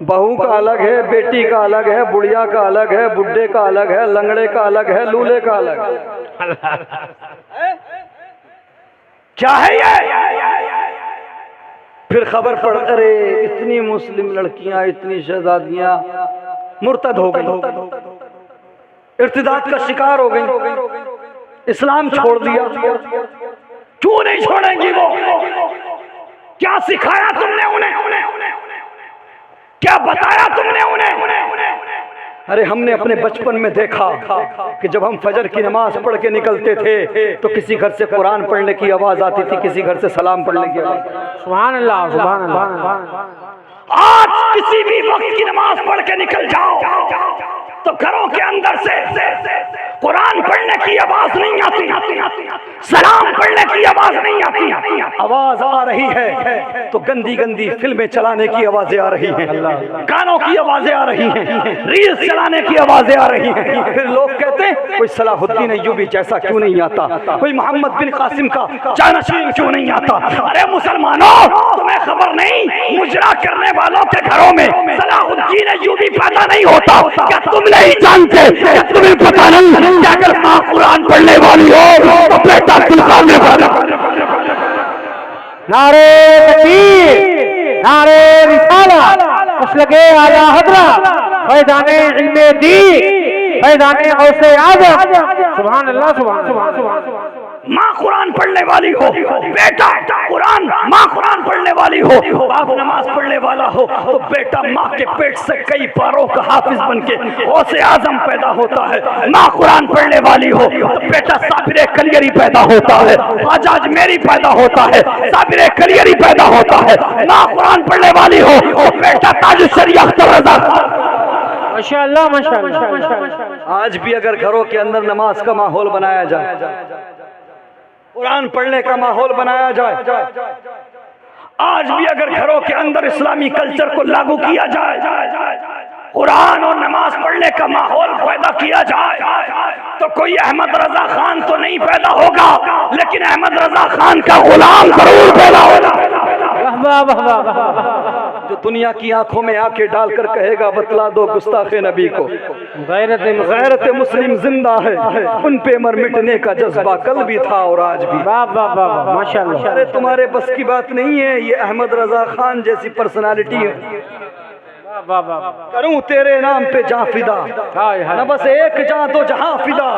بہو کا الگ ہے، بیٹی کا الگ ہے، بڑھیا کا الگ ہے، بڈھے کا الگ ہے، لنگڑے کا الگ ہے، لولے کا الگ ہے۔ کیا ہے یہ؟ پھر خبر پڑ کرے اتنی مسلم لڑکیاں، اتنی شہزادیاں مرتد ہو گئی، ارتداد کا شکار ہو گئی، اسلام چھوڑ دیا۔ کیوں نہیں چھوڑیں گی وہ؟ کیا سکھایا تم نے انہیں؟ کیا بتایا تم نے انہیں؟ ارے ہم نے اپنے بچپن میں دیکھا کہ جب ہم فجر کی نماز پڑھ کے نکلتے تھے تو کسی گھر سے قرآن پڑھنے کی آواز آتی تھی، کسی گھر سے سلام پڑھنے کی آواز۔ سبحان اللہ، سبحان اللہ۔ آج کسی بھی وقت کی نماز پڑھ کے نکل جاؤ تو گھروں کے اندر سے قرآن پڑھنے کی آواز نہیں آتی، سلام پڑھنے کی آواز نہیں آتی، آواز آ رہی ہے تو گندی گندی فلمیں چلانے کی آوازیں آ رہی ہیں، گانوں کی آوازیں آ رہی ہیں، ریلز چلانے کی آوازیں آ رہی ہیں۔ پھر لوگ کہتے ہیں کوئی صلاح الدین ایوبی جیسا کیوں نہیں آتا، کوئی محمد بن قاسم کا جانشین کیوں نہیں آتا۔ ارے مسلمانوں، تمہیں خبر نہیں مجرا کرنے والوں کے گھروں میں صلاح الدین ایوبی پیدا نہیں ہوتا؟ کیا تم نہیں جانتے؟ کیا تمہیں پتہ نہیں کہ اگر ماں قرآن پڑھنے والی ہو تو بیٹا سلطان میں پیدا؟ نعرے تکبیر، نعرے رسالت، مسلک اعلیٰ حضرت، فیضان علم دین، فیضان غوث اعظم۔ سبحان اللہ، سبحان اللہ۔ ماں قرآن پڑھنے والی ہو، بیٹا قرآن، ماں قرآن پڑھنے والی ہو، باپ نماز پڑھنے والا ہو تو بیٹا ماں کے پیٹ سے کئی پاروں کا حافظ بن کے غوث اعظم پیدا ہوتا ہے۔ ماں قرآن پڑھنے والی ہو تو بیٹا صابر کلیری پیدا ہوتا ہے، خواجہ اجمیری پیدا ہوتا ہے، صابر کلیری پیدا ہوتا ہے۔ ماں قرآن پڑھنے والی ہو تو بیٹا تاج الشریعہ اختر رضا۔ ماشاءاللہ، ماشاءاللہ۔ آج بھی اگر گھروں کے اندر نماز کا ماحول بنایا جائے، قرآن پڑھنے کا ماحول بنایا جائے، آج بھی اگر گھروں کے اندر اسلامی کلچر کو لاگو کیا جائے، قرآن اور نماز پڑھنے کا ماحول پیدا کیا جائے، تو کوئی احمد رضا خان تو نہیں پیدا ہوگا، لیکن احمد رضا خان کا غلام ضرور پیدا ہوگا، جو دنیا کی آنکھوں میں آنکھیں ڈال کر کہے گا بتلا دو گستاخ نبی کو غیرت مسلم زندہ ہے، ان پہ مر مٹنے کا جذبہ کل بھی تھا اور آج بھی۔ ماشاءاللہ۔ ارے تمہارے بس کی بات نہیں ہے، یہ احمد رضا خان جیسی پرسنالٹی ہے۔ کروں تیرے نام پہ جاں فدا، نہ بس ایک جاں دو جہاں فدا،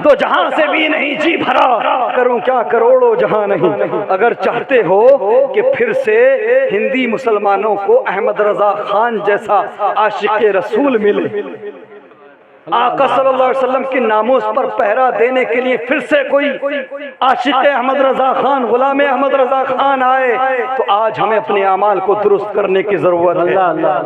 دو جہاں سے بھی نہیں جی بھرا، کروں کیا کروڑوں جہاں نہیں۔ اگر چاہتے ہو کہ پھر سے ہندی مسلمانوں کو احمد رضا خان جیسا عاشق رسول ملے، آقا صلی اللہ علیہ وسلم کی ناموس پر پہرا دینے کے لیے پھر سے کوئی عاشق احمد رضا خان، غلام احمد رضا خان آئے تو آج ہمیں اپنے اعمال کو درست کرنے کی ضرورت ہے۔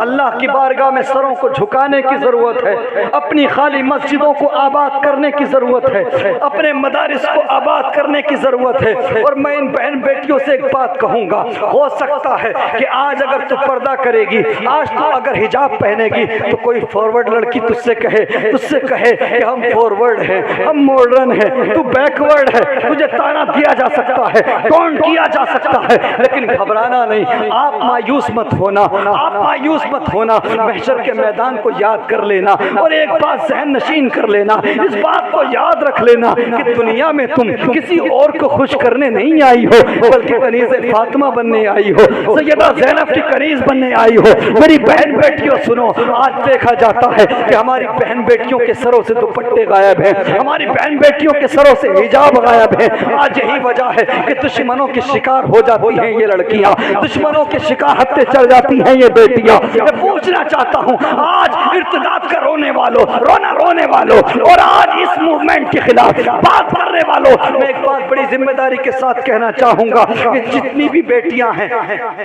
اللہ کی بارگاہ میں سروں کو جھکانے کی ضرورت ہے، اپنی خالی مسجدوں کو آباد کرنے کی ضرورت ہے، اپنے مدارس کو آباد کرنے کی ضرورت ہے۔ اور میں ان بہن بیٹیوں سے ایک بات کہوں گا، ہو سکتا ہے کہ آج اگر تو پردہ کرے گی، آج تو اگر حجاب پہنے گی تو کوئی فارورڈ لڑکی تجھ سے کہے کہ ہم فارورڈ ہیں، ہم ماڈرن ہیں، تو بیکورڈ ہے، تجھے تانا دیا جا سکتا ہے، ٹونٹ کیا جا سکتا ہے، لیکن گھبرانا نہیں، آپ مایوس مت ہونا، آپ مایوس مت ہونا۔ محشر کے میدان کو یاد کر لینا اور ایک بات ذہن نشین کر لینا، اس بات کو یاد رکھ لینا کہ دنیا میں تم کسی اور کو خوش کرنے نہیں آئی ہو بلکہ کنیز فاطمہ بننے آئی ہو، سیدہ زینب کی کنیز بننے آئی ہو۔ میری بہن بیٹیوں سنو، آج دیکھا جاتا ہے کہ ہماری بہن بیٹیوں کے سروں سے دوپٹے غائب ہیں، ہماری بہن بیٹیوں کے سروں سے حجاب غائب ہیں۔ آج یہی وجہ ہے کہ دشمنوں کے شکار ہو جاتی ہیں یہ لڑکیاں، دشمنوں کے شکار ہتھے چڑھ جاتی ہیں یہ بیٹیاں۔ میں پوچھنا چاہتا ہوں آج ارتداد کا رونے والوں اور آج اس موومنٹ کے خلاف بات کرنے والوں، میں ایک بات بڑی ذمہ داری کے ساتھ کہنا چاہوں گا کہ جتنی بھی بیٹیاں ہیں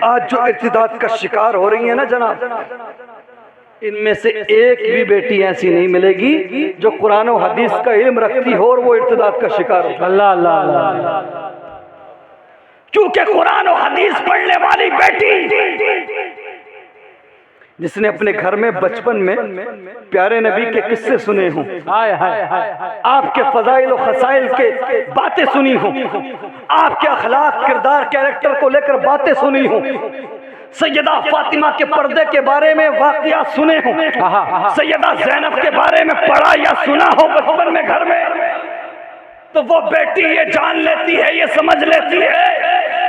آج جو ارتداد کا شکار ہو رہی ہیں نا جناب، ان میں سے ایک بھی بیٹی ایسی نہیں ملے گی جو قرآن و حدیث کا علم رکھتی ہو اور وہ ارتداد کا شکار ہو۔ اللہ کیونکہ قرآن و حدیث پڑھنے والی بیٹی جس نے اپنے گھر میں بچپن میں پیارے نبی کے قصے سنے ہوں، آپ کے فضائل و خصائل کے باتیں سنی ہوں، آپ کے اخلاق، کردار، کیریکٹر کو لے کر باتیں سنی ہوں، سیدہ فاطمہ کے پردے کے بارے میں واقعات سنے ہوں، سیدہ زینب کے بارے میں پڑھا یا سنا ہو بچپن میں گھر میں، تو وہ بیٹی یہ جان لیتی ہے، یہ سمجھ لیتی ہے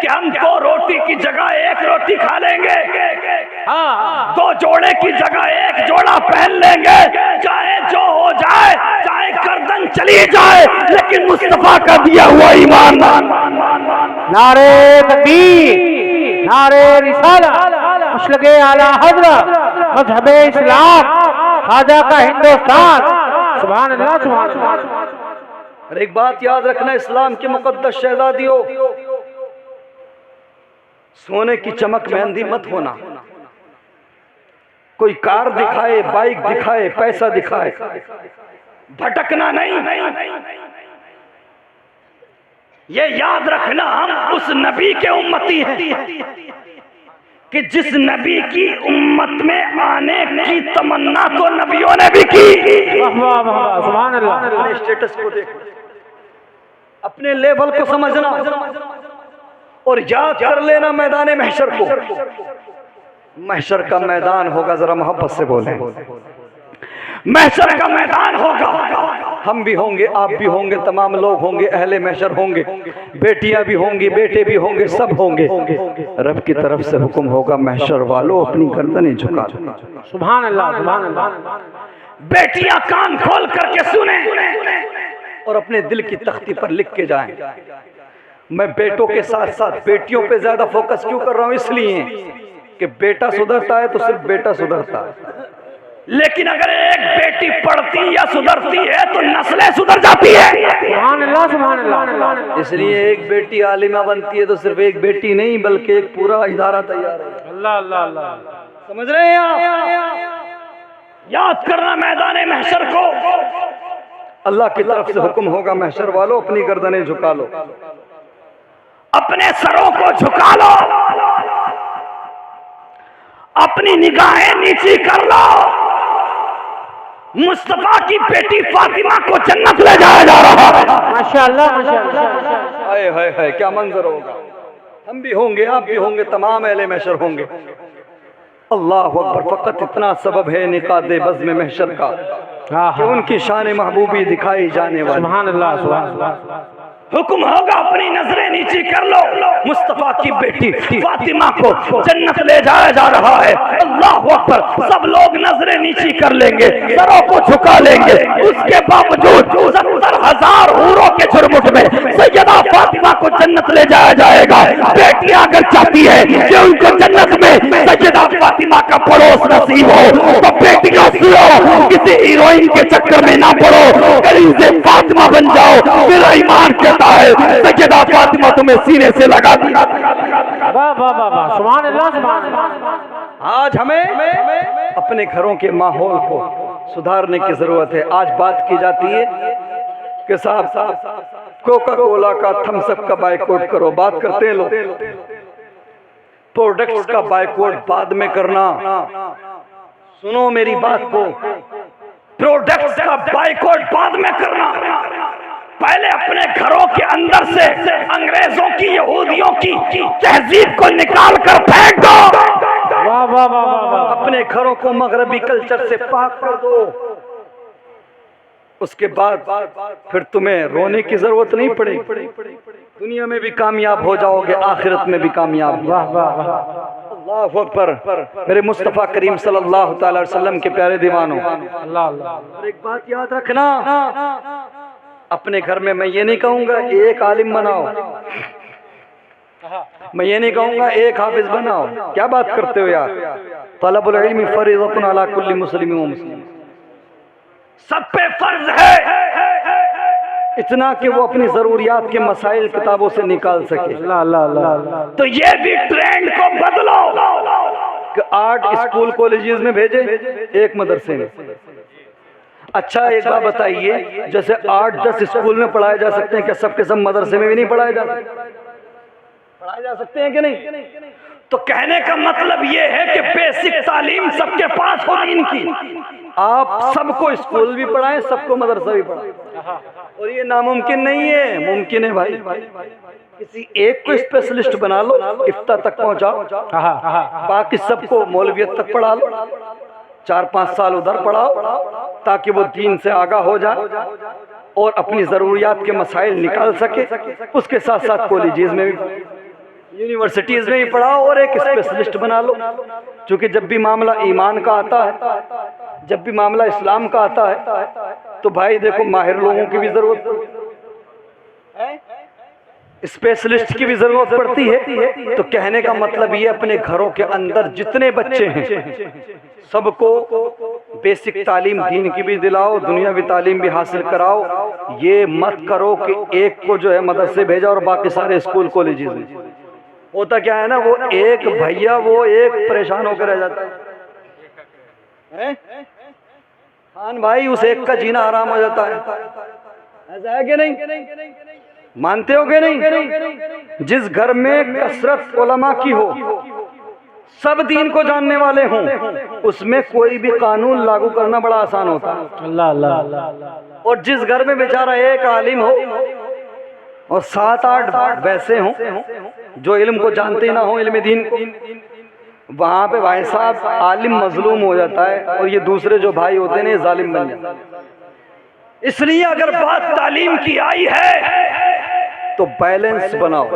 کہ ہم 2 روٹی کی جگہ 1 روٹی کھا لیں گے، 2 جوڑے کی جگہ 1 جوڑا پہن لیں گے، چاہے جو ہو جائے، چاہے گردن چلی جائے، لیکن مصطفیٰ کا دیا ہوا ایمان۔ نعرہ تکبیر، نعرہ رسالت، مسلک اعلی حضرت، مذہب اسلام، خواجہ کا ہندوستان، سبحان اللہ سبحان اللہ۔ اور ایک بات یاد رکھنا، اسلام کی مقدس شہزادیوں، سونے کی چمک میں اندھی مت ہونا۔ کوئی کار دکھائے، بائک دکھائے، پیسہ دکھائے، بھٹکنا نہیں۔ یہ یاد رکھنا ہم اس نبی کے امتی ہیں کہ جس نبی کی امت میں آنے کی تمنا تو نبیوں نے بھی کی۔ سبحان اللہ۔ اپنے اسٹیٹس کو دیکھنا، اپنے لیول کو سمجھنا اور یاد کر لینا میدان محشر کو۔ محشر کا میدان ہوگا، ذرا محبت سے بولیں، محشر کا میدان ہوگا، ہم بھی ہوں گے، آپ بھی ہوں گے، تمام لوگ ہوں گے، اہل محشر ہوں گے، بیٹیاں بھی ہوں گی، بیٹے بھی ہوں گے، سب ہوں گے۔ رب کی طرف سے حکم ہوگا، محشر والوں اپنی گردنیں جھکا دو۔ سبحان اللہ سبحان اللہ۔ بیٹیاں کان کھول کر کے سنیں اور اپنے دل کی تختی پر لکھ کے جائیں۔ میں بیٹوں کے ساتھ ساتھ بیٹیوں پہ زیادہ فوکس کیوں کر رہا ہوں؟ اس لیے کہ بیٹا سدھرتا ہے تو صرف بیٹا سدھرتا ہے، لیکن اگر ایک بیٹی پڑھتی یا سدھرتی ہے تو نسلیں سدھر جاتی ہے۔ سبحان اللہ سبحان اللہ۔ اس لیے ایک بیٹی عالمہ بنتی ہے تو صرف ایک بیٹی نہیں بلکہ ایک پورا ادارہ تیار ہے۔ اللہ اللہ اللہ۔ سمجھ رہے ہیں آپ؟ یاد کرنا میدان محشر کو، اللہ کی طرف سے حکم ہوگا، محشر والوں اپنی گردنیں جھکا لو، اپنے سروں کو جھکا لو، اپنی نگاہیں نیچی کر لو۔ مصطفیٰ کی بیٹی فاطمہ کو جنت لے جایا جا رہا ہے۔ ماشاءاللہ ماشاءاللہ۔ ہائے ہائے ہائے کیا منظر ہوگا! ہم بھی ہوں گے، آپ بھی ہوں گے، تمام اہل محشر ہوں گے۔ اللہ اکبر! فقط اتنا سبب ہے نقاد بزم محشر کا کہ ان کی شان محبوبی دکھائی جانے والی۔ سبحان اللہ سبحان اللہ۔ حکم ہوگا اپنی نظریں نیچی کر لو، مصطفیٰ کی بیٹی فاطمہ کو جنت لے جایا جا رہا ہے۔ اللہ اکبر! سب لوگ نظریں نیچی کر لیں گے، سروں کو جھکا لیں گے، اس کے باوجود 70,000 حوروں کے جھرمٹ میں سیدہ فاطمہ کو جنت لے جایا جائے گا۔ بیٹیاں اگر چاہتی ہے کہ ان کو جنت میں سیدہ فاطمہ کا پڑوس نصیب ہو تو بیٹیاں سنو، کسی ہیروئن کے چکر میں نہ پڑو، کلیجے فاطمہ بن جاؤ، میرا ایمان کہتا ہے سیدہ فاطمہ تمہیں سینے سے لگا دی۔ واہ واہ واہ واہ، سبحان اللہ سبحان اللہ۔ آج ہمیں اپنے گھروں کے ماحول کو سدھارنے کی ضرورت ہے۔ آج بات کی جاتی ہے کہ صاحب کوکا کولا کا تھمس اپ کا بائیکاٹ کرو، بات کرتے ہیں لوگ۔ پروڈکٹس کا بائیکاٹ بعد میں کرنا، سنو میری بات کو، پروڈکٹس کا بائیکاٹ بعد میں کرنا، پہلے اپنے گھروں کے اندر سے انگریزوں کی، یہودیوں کی تہذیب کو نکال کر پھینک دو، واہ واہ واہ واہ، اپنے گھروں کو مغربی کلچر سے پاک کر دو، اس کے بعد پھر تمہیں رونے کی ضرورت نہیں پڑے گی، دنیا میں بھی کامیاب ہو جاؤ گے، آخرت میں بھی کامیاب۔ واہ واہ واہ، اللہ اکبر، میرے مصطفیٰ کریم صلی اللہ تعالی وسلم کے پیارے دیوانوں، اللہ اللہ، اور ایک بات یاد رکھنا، اپنے گھر میں میں یہ نہیں کہوں گا ایک عالم بناؤ، میں یہ نہیں کہوں گا ایک حافظ بناؤ، کیا بات کرتے ہو یار؟ طلب العلم فریضۃ علی کل مسلم و مسلم، سب پہ فرض ہے اتنا کہ وہ اپنی ضروریات کے مسائل کتابوں سے نکال سکے۔ اللہ اللہ اللہ، تو یہ بھی ٹرینڈ کو بدلو کہ آرٹ اسکول کالجز میں بھیجے ایک مدرسے میں۔ اچھا ایک بات بتائیے، جیسے 8-10 اسکول میں پڑھائے جا سکتے ہیں، کیا سب کے سب مدرسے میں بھی نہیں پڑھائے جا سکتے؟ پڑھائے جا سکتے ہیں کہ نہیں؟ تو کہنے کا مطلب یہ ہے کہ بیسک تعلیم سب کے پاس ہو دین کی، آپ سب کو اسکول بھی پڑھائیں، سب کو مدرسہ بھی پڑھائیں، اور یہ ناممکن نہیں ہے، ممکن ہے بھائی۔ کسی ایک کو اسپیشلسٹ بنا لو، افتاء تک پہنچاؤ، باقی سب کو مولویت تک پڑھا لو، 4-5 سال ادھر پڑھاؤ تاکہ وہ دین سے آگاہ ہو جائے اور اپنی ضروریات کے مسائل نکال سکے۔ اس کے ساتھ ساتھ کالجز میں بھی، یونیورسٹیز میں بھی پڑھاؤ اور ایک اسپیشلسٹ بنا لو، چونکہ جب بھی معاملہ ایمان کا آتا ہے، جب بھی معاملہ اسلام کا آتا ہے تو بھائی دیکھو ماہر لوگوں کی بھی ضرورت ہے، اسپیشلسٹ کی بھی ضرورت پڑتی ہے۔ تو کہنے کا مطلب یہ اپنے گھروں کے اندر جتنے بچے ہیں سب کو بیسک تعلیم دین کی بھی دلاؤ، دنیاوی تعلیم بھی حاصل کراؤ۔ یہ مت کرو کہ ایک کو جو ہے مدرسے بھیجا اور باقی سارے اسکول کالجز میں۔ ہوتا کیا ہے نا، وہ ایک بھیا وہ ایک پریشان ہو کے رہ جاتا ہے، خان بھائی اس ایک کا جینا حرام ہو جاتا ہے، ایسا ہے کہ نہیں؟ مانتے ہو کہ نہیں؟ جس گھر میں کثرت علماء کی ہو، سب دین کو جاننے والے ہوں، اس میں کوئی بھی قانون لاگو کرنا بڑا آسان ہوتا ہے۔ اللہ اللہ، اور جس گھر میں بیچارہ ایک عالم ہو اور 7-8 ویسے ہوں جو علم کو جانتے نہ ہوں، علم دین کو، وہاں پہ بھائی صاحب عالم مظلوم ہو جاتا ہے اور یہ دوسرے جو بھائی ہوتے ہیں ظالم بن جاتے ہیں۔ اس لیے اگر بات تعلیم کی آئی ہے تو بیلنس بناؤ،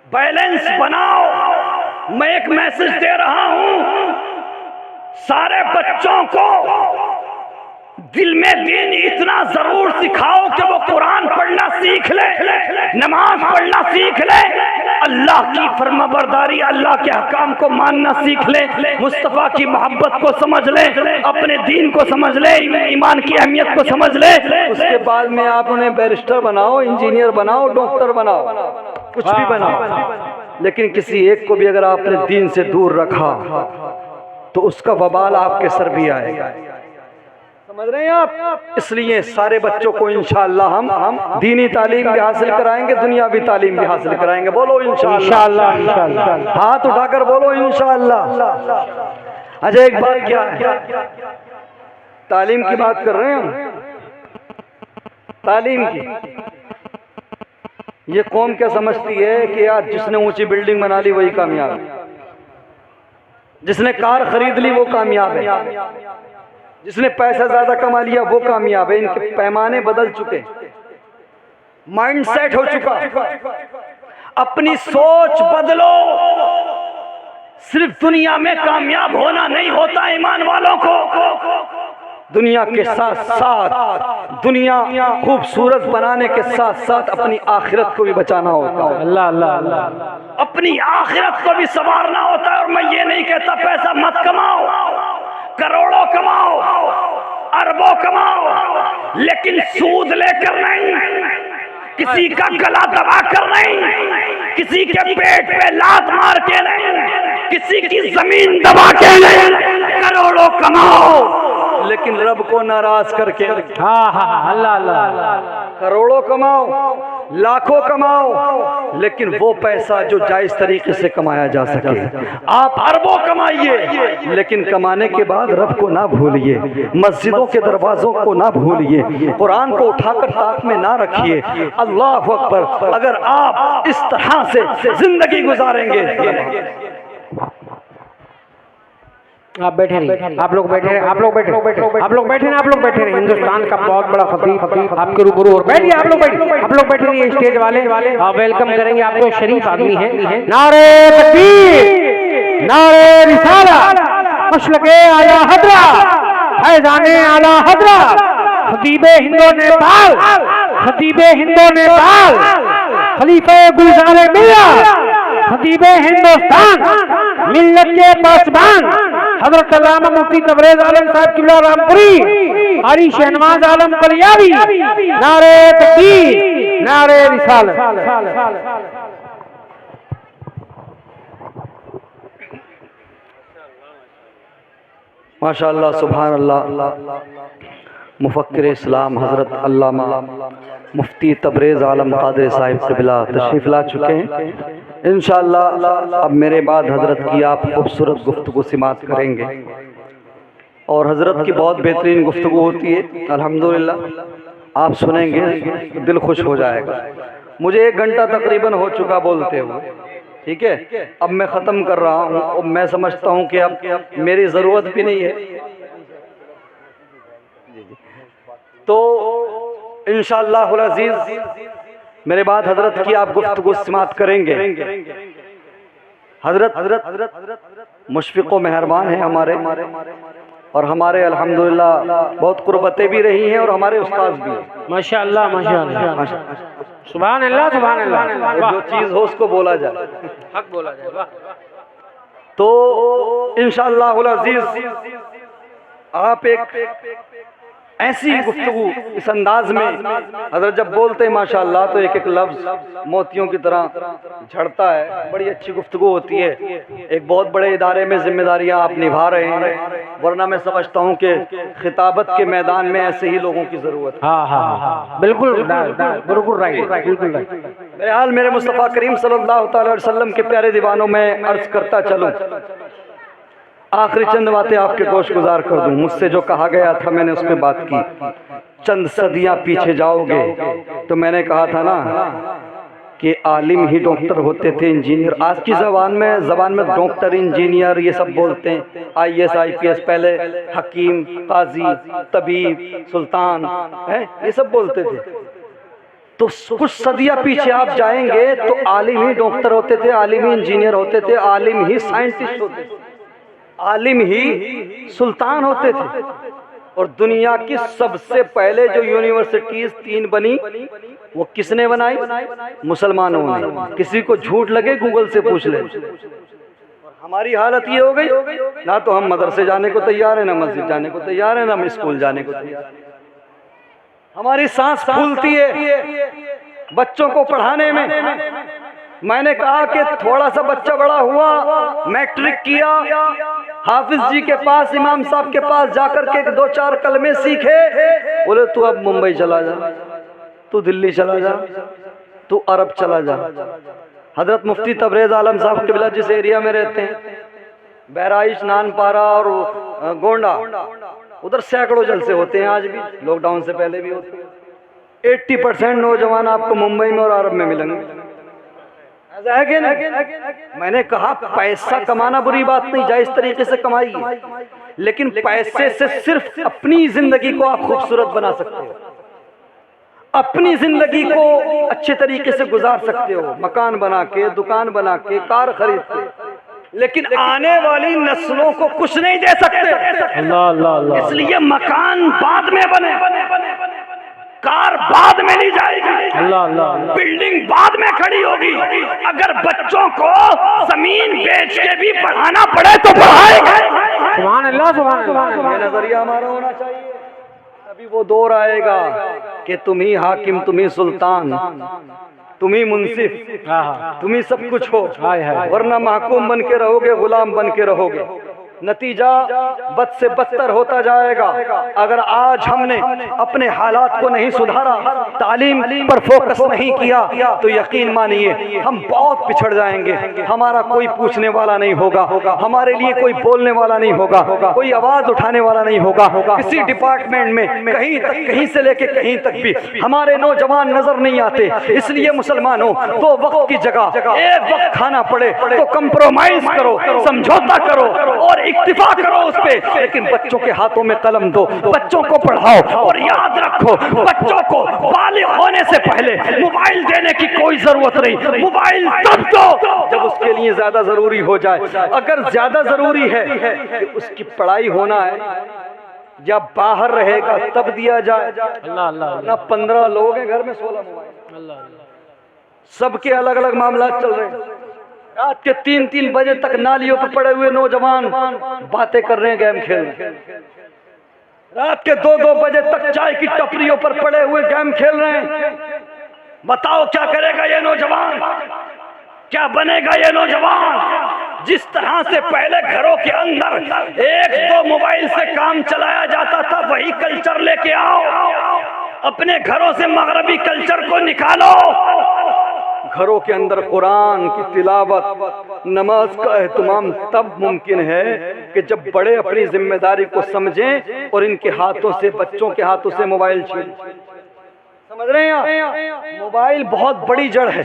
بیلنس بناؤ۔ میں ایک میسج دے رہا ہوں، سارے بچوں کو دل میں دین اتنا ضرور سکھاؤ کہ وہ قرآن پڑھنا سیکھ لے، نماز پڑھنا سیکھ لے، اللہ کی فرما برداری، اللہ کے احکام کو ماننا سیکھ لے، مصطفیٰ کی محبت کو سمجھ لے، اپنے دین کو سمجھ لے، ایمان کی اہمیت کو سمجھ لے۔ اس کے بعد میں آپ انہیں بیرسٹر بناؤ، انجینئر بناؤ، ڈاکٹر بناؤ، کچھ بھی بناؤ، لیکن کسی ایک کو بھی اگر آپ نے دین سے دور رکھا تو اس کا وبال آپ کے سر بھی آئے گا۔ سمجھ رہے ہیں آپ؟ اس لیے سارے بچوں کو انشاءاللہ ہم دینی تعلیم بھی حاصل کرائیں گے، دنیاوی تعلیم بھی حاصل کرائیں گے۔ بولو انشاءاللہ، ہاتھ اٹھا کر بولو انشاءاللہ۔ اچھا ایک بات کیا ہے، تعلیم کی بات کر رہے ہیں ہم، تعلیم کی۔ یہ قوم کیا سمجھتی ہے کہ یار جس نے اونچی بلڈنگ بنا لی وہی کامیاب ہے، جس نے کار خرید لی وہ کامیاب ہے، جس نے پیسہ زیادہ کما لیا وہ کامیاب ہے۔ ان کے پیمانے بدل چکے، مائنڈ سیٹ ہو چکا۔ اپنی سوچ بدلو، صرف دنیا میں کامیاب ہونا نہیں ہوتا، ایمان والوں کو دنیا کے ساتھ ساتھ دنیا خوبصورت بنانے کے ساتھ ساتھ اپنی آخرت کو بھی بچانا ہوتا ہے۔ اللہ اللہ اللہ، اپنی آخرت کو بھی سنوارنا ہوتا ہے۔ اور میں یہ نہیں کہتا پیسہ مت کماؤ، کروڑوں کماؤ، اربوں کماؤ لیکن سود لے کر نہیں، کسی کا گلا دبا کر نہیں، کسی کے پیٹ پہ لات مار کے نہیں، کسی کی زمین دبا کے نہیں، کروڑوں کماؤ لیکن رب کو ناراض کر کے۔ اللہ اللہ، کروڑوں کماؤ، لاکھوں کماؤ لیکن وہ پیسہ جو جائز طریقے سے کمایا جا سکے۔ آپ اربوں کمائیے لیکن کمانے کے بعد رب کو نہ بھولیے، مسجدوں کے دروازوں کو نہ بھولیے، قرآن کو اٹھا کر طاق میں نہ رکھیے۔ اللہ اکبر، اگر آپ اس طرح سے زندگی گزاریں گے۔ آپ بیٹھے رہیے، آپ لوگ بیٹھے رہے، آپ لوگ بیٹھے آپ لوگ بیٹھے نا، آپ لوگ بیٹھے رہے۔ ہندوستان کا بہت بڑا خطیب آپ کے روبرو، اور بیٹھیے آپ لوگ بیٹھے رہیے۔ اسٹیج والے آپ ویلکم کریں گے، آپ کو شریف آدمی ہیں۔ نعرہ تکبیر، نعرہ رسالت، مشرق اعلی حضرت، فیضان اعلی حضرت، خطیب ہند و نیپال، خطیب ہند و نیپال، خلیفہ گلزار ملت، خطیب ہندوستان، ملت کے پاسبان حضرت علامہ مفتی تبریز عالم صاحب قبلہ رامپوری، قاری شہنواز عالم قلیابی، نعرہ تکبیر، نعرہ رسالت۔ ماشاءاللہ، سبحان اللہ۔ مفکر اسلام حضرت علامہ مفتی تبریز عالم قادری صاحب قبلہ تشریف لا چکے ہیں۔ انشاءاللہ اب میرے بعد حضرت کی آپ خوبصورت گفتگو سماعت کریں گے، اور حضرت کی بہت بہترین گفتگو ہوتی ہے الحمدللہ۔ آپ سنیں گے دل خوش ہو جائے گا۔ مجھے 1 گھنٹہ تقریباً ہو چکا بولتے ہوئے، ٹھیک ہے، اب میں ختم کر رہا ہوں، اور میں سمجھتا ہوں کہ اب میری ضرورت بھی نہیں ہے، تو انشاءاللہ العزیز میرے بعد حضرت کی آپ گفتگو سماعت کریں گے۔ حضرت مشفق و مہربان ہیں ہمارے، اور ہمارے الحمدللہ بہت قربتیں بھی رہی ہیں، اور ہمارے استاذ بھی۔ ماشاءاللہ ماشاءاللہ، سبحان اللہ سبحان اللہ، جو چیز ہو اس کو بولا جائے، حق بولا جائے۔ تو انشاءاللہ العزیز آپ ایک ایسی گفتگو اس انداز میں، حضرت جب بولتے ہیں ماشاءاللہ تو ایک ایک لفظ موتیوں کی طرح جھڑتا ہے، بڑی اچھی گفتگو ہوتی ہے۔ ایک بہت بڑے ادارے میں ذمہ داریاں آپ نبھا رہے ہیں، ورنہ میں سمجھتا ہوں کہ خطابت کے میدان میں ایسے ہی لوگوں کی ضرورت ہے۔ ہاں بالکل بالکل رائٹ، بالکل رائٹ۔ بہرحال میرے مصطفیٰ کریم صلی اللہ تعالی علیہ وسلم کے پیارے دیوانوں میں عرض کرتا چلوں، آخری چند باتیں آپ کے گوش گزار کر دوں۔ مجھ سے جو کہا گیا تھا میں نے اس پہ بات کی، چند صدیاں پیچھے جاؤ گے تو میں نے کہا تھا نا کہ عالم ہی ڈاکٹر ہوتے تھے، انجینئر۔ آج کی زبان میں ڈاکٹر، انجینئر یہ سب بولتے ہیں، IAS IPS، پہلے حکیم، قاضی، طبیب، سلطان، یہ سب بولتے تھے۔ تو کچھ صدیاں پیچھے آپ جائیں گے تو عالم ہی ڈاکٹر ہوتے تھے، عالم ہی انجینئر ہوتے تھے، عالم ہی سائنٹسٹ ہوتے تھے، عالم ہی سلطان ہوتے تھے۔ اور دنیا کی سب سے پہلے جو یونیورسٹیز 3 بنی وہ کس نے بنائی؟ مسلمانوں نے۔ کسی کو جھوٹ لگے گوگل سے پوچھ لیں۔ ہماری حالت یہ ہو گئی، نہ تو ہم مدرسے جانے کو تیار ہیں، نہ مسجد جانے کو تیار ہیں، نہ ہم اسکول جانے کو تیار ہیں۔ ہماری سانس پھولتی ہے بچوں کو پڑھانے میں۔ میں نے کہا کہ تھوڑا سا بچہ بڑا ہوا، میٹرک کیا، حافظ جی کے پاس، امام صاحب کے پاس جا کر کے 2-4 کلمے سیکھے، بولے تو اب ممبئی چلا جا، تو دلی چلا جا، تو عرب چلا جا۔ حضرت مفتی تبریز عالم صاحب قبلہ جس ایریا میں رہتے ہیں، بہرائش، نان پارا اور گونڈا، ادھر سینکڑوں جلسے ہوتے ہیں، آج بھی، لاک ڈاؤن سے پہلے بھی ہوتے ہیں۔ 80% نوجوان آپ کو ممبئی میں اور عرب میں ملیں گے۔ ہے کہ نہیں؟ میں نے کہا پیسہ کمانا بری بات نہیں، جائز طریقے سے کمائیے، لیکن پیسے سے صرف اپنی زندگی کو آپ خوبصورت بنا سکتے ہو، اپنی زندگی کو اچھے طریقے سے گزار سکتے ہو، مکان بنا کے، دکان بنا کے، کار خرید کے، لیکن آنے والی نسلوں کو کچھ نہیں دے سکتے۔ اس لیے مکان بعد میں بنے، کار بعد میں لی جائے گی، بلڈنگ بعد میں کھڑی ہوگی۔ اگر بچوں کو زمین بیچ کے بھی پڑھانا پڑے تو پڑھائے گا۔ سبحان اللہ سبحان اللہ۔ یہ نظریہ ہمارا ہونا چاہیے۔ ابھی وہ دور آئے گا کہ تم ہی حاکم، تم ہی سلطان، تم ہی منصف، تم ہی سب کچھ ہو، ورنہ محکوم بن کے رہو گے، غلام بن کے رہو گے۔ نتیجہ بد سے بدتر ہوتا جائے گا۔ اگر آج ہم نے اپنے حالات کو نہیں سدھارا، تعلیم پر فوکس نہیں کیا، تو یقین مانیے ہم بہت پچھڑ جائیں گے۔ ہمارا کوئی پوچھنے والا نہیں ہوگا، ہمارے لیے کوئی بولنے والا نہیں ہوگا، کوئی آواز اٹھانے والا نہیں ہوگا۔ کسی ڈپارٹمنٹ میں کہیں سے لے کے کہیں تک بھی ہمارے نوجوان نظر نہیں آتے۔ اس لیے مسلمانوں، دو وقت کی جگہ ایک وقت کھانا پڑے تو کمپرومائز کرو، سمجھوتا کرو اور اکتفا کرو اس پہ، لیکن بچوں کے ہاتھوں میں قلم دو، بچوں کو پڑھاؤ، اور یاد رکھو بچوں کو بالغ ہونے سے پہلے موبائل دینے کی کوئی ضرورت نہیں۔ موبائل تب دو جب اس کے لیے زیادہ ضروری ہو جائے۔ اگر زیادہ ضروری ہے کہ اس کی پڑھائی ہونا ہے یا باہر رہے گا تب دیا جائے۔ نہ 15 لوگ ہیں گھر میں 16 موبائل، سب کے الگ الگ معاملات چل رہے ہیں۔ رات کے 3-3 بجے تک نالیوں پر پڑے ہوئے نوجوان باتیں کر رہے ہیں، گیم کھیل رہے ہیں۔ رات کے 2-2 بجے تک چائے کی ٹپریوں پر پڑے ہوئے گیم کھیل رہے ہیں۔ بتاؤ کیا کرے گا یہ نوجوان، کیا بنے گا یہ نوجوان؟ جس طرح سے پہلے گھروں کے اندر 1-2 موبائل سے کام چلایا جاتا تھا، وہی کلچر لے کے آؤ۔ اپنے گھروں سے مغربی کلچر کو نکالو۔ گھروں کے اندر قرآن کی تلاوت، نماز کا اہتمام تب ممکن ہے کہ جب بڑے اپنی ذمہ داری کو سمجھیں اور ان کے ہاتھوں سے، بچوں کے ہاتھوں سے موبائل چھین۔ سمجھ رہے ہیں؟ موبائل بہت بڑی جڑ ہے۔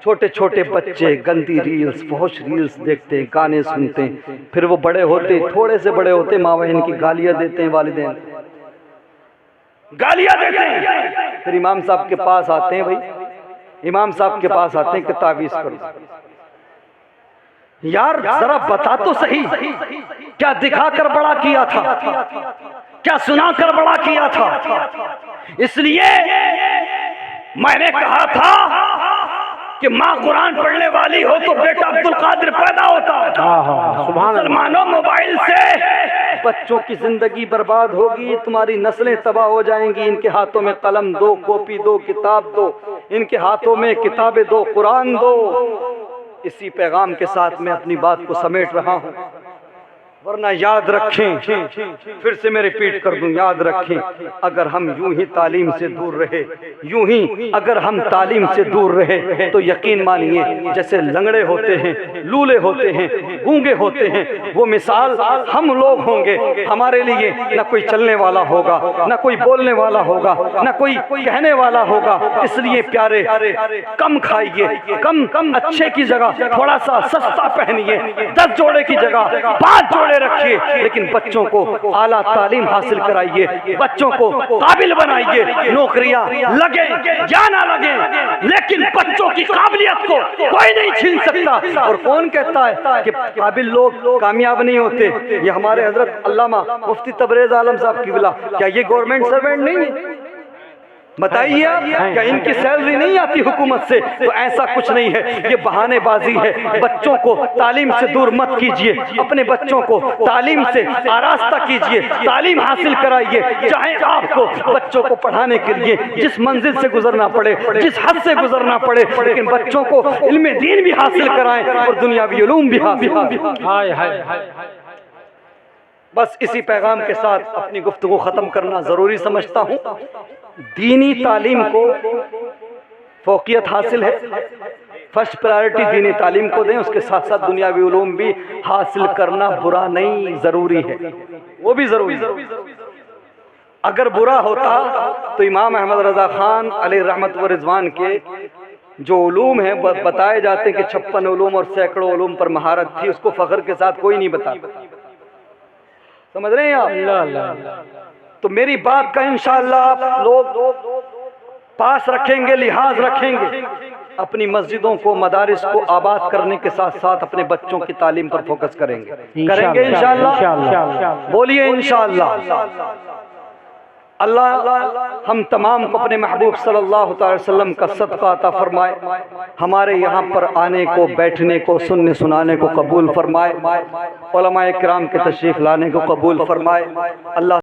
چھوٹے چھوٹے بچے گندی ریلز، فحش ریلز دیکھتے ہیں، گانے سنتے ہیں، پھر وہ بڑے ہوتے، تھوڑے سے بڑے ہوتے، ماں بہن کی گالیاں دیتے ہیں، والدین گالیاں دیتے ہیں۔ پھر امام صاحب کے پاس آتے ہیں، بھائی امام صاحب کے پاس آتے ہیں کہ تعویذ کرو۔ یار ذرا بتا تو صحیح، کیا دکھا کر بڑا کیا تھا، کیا سنا کر بڑا کیا تھا؟ اس لیے میں نے کہا تھا کہ ماں قرآن پڑھنے والی ہو تو بیٹا عبد القادر پیدا ہوتا۔ مسلمانوں، موبائل سے بچوں کی زندگی برباد ہوگی، تمہاری نسلیں تباہ ہو جائیں گی۔ ان کے ہاتھوں میں قلم دو، کاپی دو، کتاب دو، ان کے ہاتھوں میں کتابیں دو، قرآن دو۔ اسی پیغام کے ساتھ میں اپنی بات کو سمیٹ رہا ہوں، ورنہ یاد رکھیں، پھر سے میں ریپیٹ کر دوں، یاد رکھیں اگر ہم یوں ہی تعلیم سے دور رہے، یوں ہی اگر ہم تعلیم سے دور رہے تو یقین مانیے جیسے لنگڑے ہوتے ہیں، لولے ہوتے ہیں، گونگے ہوتے ہیں، وہ مثال ہم لوگ ہوں گے۔ ہمارے لیے نہ کوئی چلنے والا ہوگا، نہ کوئی بولنے والا ہوگا، نہ کوئی کہنے والا ہوگا۔ اس لیے پیارے، کم کھائیے، کم اچھے کی جگہ تھوڑا سا سستا پہنیے، 10 جوڑے کی جگہ 5 جوڑے رکھیے، لیکن بچوں کو اعلیٰ تعلیم حاصل کرائیے، بچوں کو قابل بنائیے۔ نوکریاں لگیں یا نہ لگیں، لیکن بچوں کی قابلیت کو کوئی نہیں چھین سکتا۔ اور کون کہتا ہے کہ قابل لوگ کامیاب نہیں ہوتے؟ یہ ہمارے حضرت علامہ مفتی تبریز عالم صاحب کی بلا، کیا یہ گورنمنٹ سرونٹ نہیں ہے؟ بتائیے آپ، کیا ان کی سیلری نہیں آتی حکومت سے؟ تو ایسا کچھ نہیں ہے، یہ بہانے بازی ہے۔ بچوں کو تعلیم سے دور مت کیجیے، اپنے بچوں کو تعلیم سے آراستہ کیجیے، تعلیم حاصل کرائیے۔ چاہے آپ کو بچوں کو پڑھانے کے لیے جس منزل سے گزرنا پڑے، جس حد سے گزرنا پڑے، لیکن بچوں کو علم دین بھی حاصل کرائیں اور دنیاوی علوم بھی حاصل کرائیں۔ بس اسی پیغام کے ساتھ اپنی گفتگو ختم کرنا ضروری سمجھتا ہوں۔ دینی تعلیم کو فوقیت حاصل ہے، فرسٹ پرائرٹی دینی تعلیم کو دیں، اس کے ساتھ ساتھ دنیاوی علوم بھی حاصل کرنا برا نہیں، ضروری ہے، وہ بھی ضروری ہے۔ اگر برا ہوتا تو امام احمد رضا خان علیہ رحمت و رضوان کے جو علوم ہیں بتائے جاتے ہیں کہ 56 علوم اور سینکڑوں علوم پر مہارت تھی، اس کو فخر کے ساتھ کوئی نہیں بتاتا۔ سمجھ رہے ہیں آپ؟ تو میری بات کا انشاءاللہ آپ لوگ پاس رکھیں گے، لحاظ رکھیں گے، اپنی مسجدوں کو، مدارس کو آباد کرنے کے ساتھ ساتھ اپنے بچوں کی تعلیم پر فوکس کریں گے، کریں گے انشاءاللہ؟ بولیے انشاءاللہ۔ اللہ ہم تمام کو اپنے محبوب صلی اللہ علیہ وسلم کا صدقہ عطا فرمائے، ہمارے یہاں پر آنے کو، بیٹھنے کو، سننے سنانے کو قبول فرمائے، علماء کرام کے تشریف لانے کو قبول فرمائے۔ اللہ